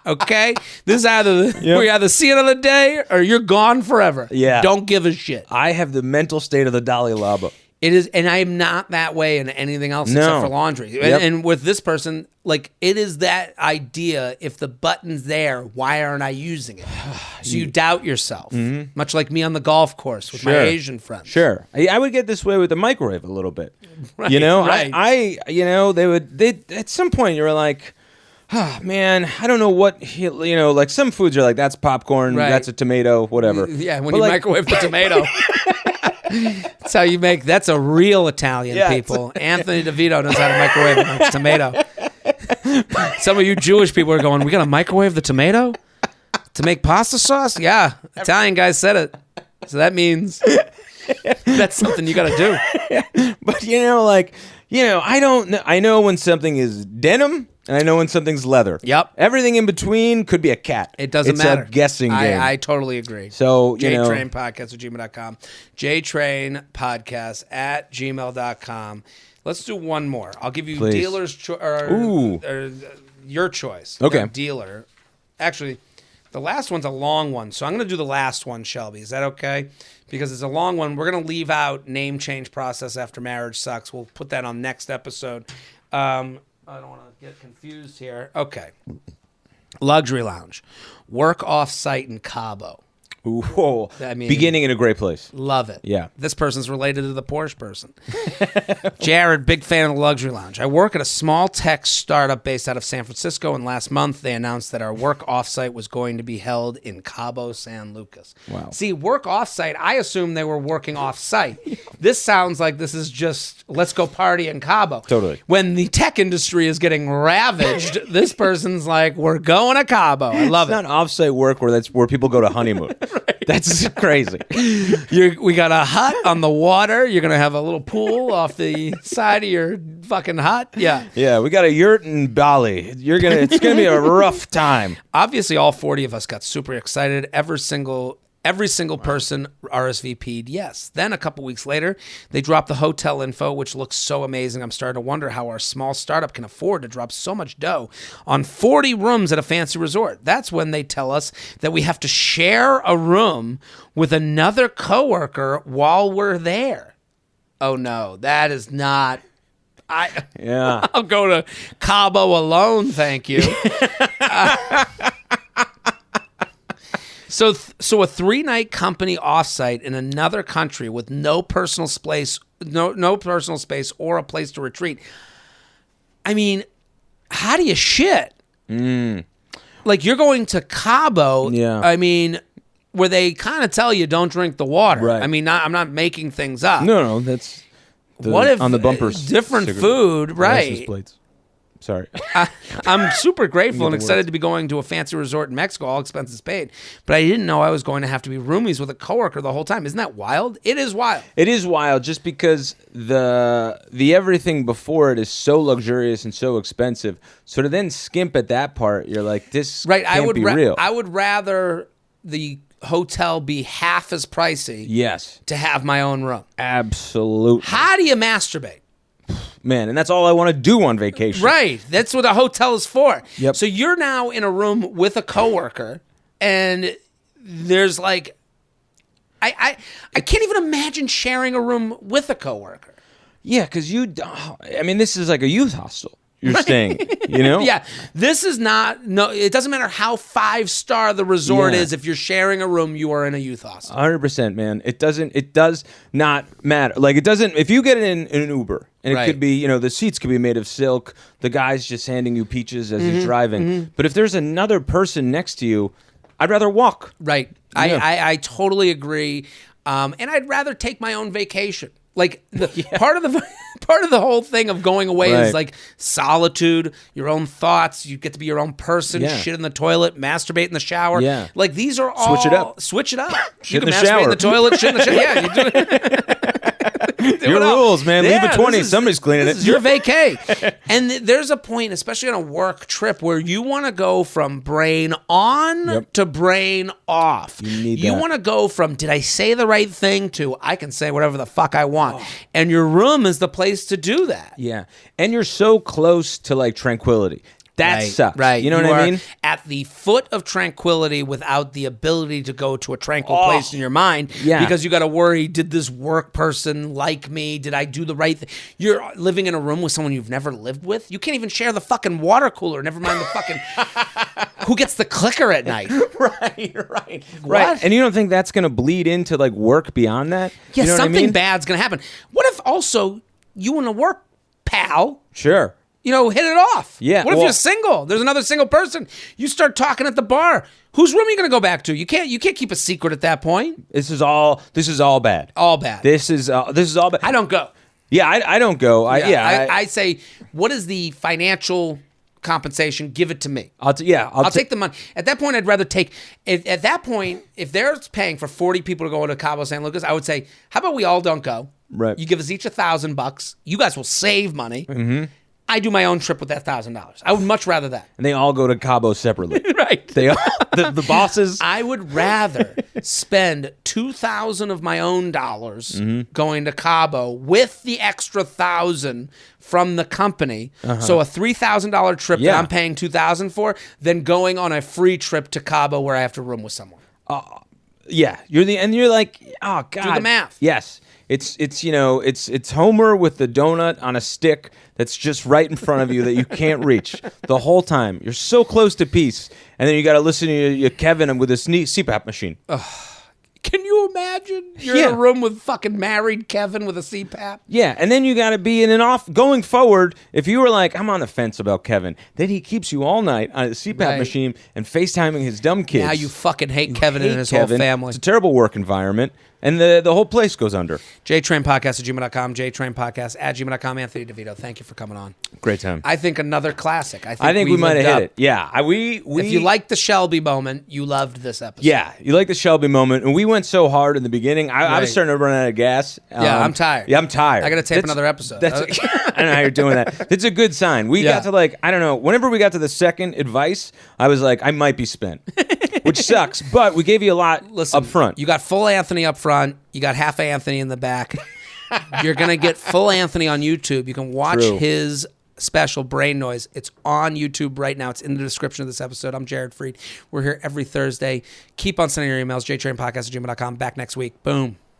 Okay? This is either we either see another day or you're gone forever. Yeah. Don't give a shit. I have the mental state of the Dalai Lama. It is, and I am not that way in anything else except for laundry. And with this person, like, it is that idea, if the button's there, why aren't I using it? So you doubt yourself, much like me on the golf course with my Asian friends. Sure. I would get this way with the microwave a little bit. Right, you know? Right. They at some point, you were like, oh, man, I don't know what, like some foods are like, that's popcorn, that's a tomato, whatever. Yeah, when you microwave the tomato. That's how you make. That's a real Italian people. Anthony DeVito knows how to microwave a tomato. Some of you Jewish people are going, we got to microwave the tomato? To make pasta sauce? Yeah. Italian guy said it. So that means that's something you got to do. But, I know when something is denim and I know when something's leather. Yep. Everything in between could be a cat. It doesn't matter. It's a guessing game. I totally agree. So, JTrain podcast at gmail.com. JTrain podcast at gmail.com. Let's do one more. I'll give you dealer's choice or your choice. Okay. Dealer. Actually, the last one's a long one, so I'm going to do the last one, Shelby. Is that okay? Because it's a long one. We're going to leave out name change process after marriage sucks. We'll put that on next episode. I don't want to get confused here. Okay. Luxury lounge. Work off-site in Cabo. Ooh, beginning in a great place. Love it. Yeah. This person's related to the Porsche person. Jared, big fan of the Luxury Lounge. I work at a small tech startup based out of San Francisco, and last month they announced that our work offsite was going to be held in Cabo San Lucas. Wow. See, work offsite, I assume they were working offsite. This sounds like this is just, let's go party in Cabo. Totally. When the tech industry is getting ravaged, this person's like, we're going to Cabo. I love it. It's not offsite work where people go to honeymoon. Right. That's crazy. We got a hut on the water. You're going to have a little pool off the side of your fucking hut. Yeah. Yeah, we got a yurt in Bali. It's going to be a rough time. Obviously, all 40 of us got super excited. Every single person RSVP'd yes. Then a couple weeks later, they dropped the hotel info, which looks so amazing. I'm starting to wonder how our small startup can afford to drop so much dough on 40 rooms at a fancy resort. That's when they tell us that we have to share a room with another coworker while we're there. Oh no, that is not... I'll go to Cabo alone, thank you. So a 3-night company offsite in another country with no personal space, no personal space or a place to retreat. I mean, how do you shit? Like you're going to Cabo. Yeah. I mean, where they kind of tell you don't drink the water. Right. I mean, I'm not making things up. No, that's what if on the bumpers. Different food, right? Plates. Sorry. I'm super grateful and excited to be going to a fancy resort in Mexico, all expenses paid. But I didn't know I was going to have to be roomies with a coworker the whole time. Isn't that wild? It is wild. It is wild just because the everything before it is so luxurious and so expensive. So to then skimp at that part, you're like, this can't be real. I would rather the hotel be half as pricey to have my own room. Absolutely. How do you masturbate? Man, and that's all I want to do on vacation. Right. That's what a hotel is for. Yep. So you're now in a room with a coworker, and there's like, I can't even imagine sharing a room with a coworker. Yeah, because this is like a youth hostel. You're staying, Yeah, this is not. No, it doesn't matter how 5-star the resort is. If you're sharing a room, you are in a youth hostel. 100%, man. It does not matter. Like it doesn't. If you get in an Uber, and it could be, the seats could be made of silk. The guy's just handing you peaches as he's driving. But if there's another person next to you, I'd rather walk. Right. Yeah. I totally agree. And I'd rather take my own vacation. Like part of the whole thing of going away is like solitude, your own thoughts. You get to be your own person. Shit in the toilet, masturbate in the shower. Yeah, like these are all switch it up. You can masturbate in the toilet, shit in the shower. Yeah, you do it. Your rules, man. Leave a 20. Somebody's cleaning it. This is your vacay. And there's a point, especially on a work trip, where you want to go from brain on to brain off. You want to go from, did I say the right thing, to I can say whatever the fuck I want. And your room is the place to do that. Yeah. And you're so close to like tranquility. That sucks. Right. You know what I mean? At the foot of tranquility without the ability to go to a tranquil place in your mind. Yeah. Because you got to worry, did this work person like me? Did I do the right thing? You're living in a room with someone you've never lived with. You can't even share the fucking water cooler. Never mind the fucking... Who gets the clicker at night? Right. And you don't think that's going to bleed into like work beyond that? Yeah, you know something bad's going to happen. What if also you and a work pal... Sure. Hit it off. Yeah. What if you're single? There's another single person. You start talking at the bar. Whose room are you going to go back to? You can't keep a secret at that point. This is all bad. All bad. This is all bad. I don't go. Yeah, I don't go. I say, what is the financial compensation, give it to me. I'll take the money. At that point, I'd rather take. At that point, if they're paying for 40 people to go to Cabo San Lucas, I would say, how about we all don't go? Right. You give us each $1,000. You guys will save money. Mm-hmm. I do my own trip with that $1,000. I would much rather that. And they all go to Cabo separately. Right. They the bosses. I would rather spend $2,000 of my own dollars going to Cabo with the extra $1,000 from the company. So a $3,000 trip that I'm paying $2,000 for, than going on a free trip to Cabo where I have to room with someone. Yeah, you're like, oh god. Do the math. Yes. It's Homer with the donut on a stick that's just right in front of you that you can't reach the whole time. You're so close to peace, and then you got to listen to your Kevin with this CPAP machine. Can you imagine? You're in a room with fucking married Kevin with a CPAP? Yeah, and then you got to be in an off going forward. If you were like, I'm on the fence about Kevin, then he keeps you all night on a CPAP machine and FaceTiming his dumb kids. Now you fucking hate Kevin and his whole family. It's a terrible work environment. And the whole place goes under. JTrain Podcast at gmail.com, JTrain Podcast at gmail.com. Anthony DeVito, thank you for coming on. Great time. I think another classic. I think we might have hit it. Yeah. We if you liked the Shelby moment, you loved this episode. Yeah, you like the Shelby moment. And we went so hard in the beginning. I was starting to run out of gas. I'm tired. Yeah, I'm tired. I got to tape another episode. I don't know how you're doing that. It's a good sign. We got to I don't know, whenever we got to the second advice, I was like, I might be spent. Which sucks, but we gave you a lot up front. You got full Anthony up front. You got half Anthony in the back. You're going to get full Anthony on YouTube. You can watch his special, Brain Noise. It's on YouTube right now. It's in the description of this episode. I'm Jared Freid. We're here every Thursday. Keep on sending your emails, jtrainpodcast@gmail.com. Back next week. Boom.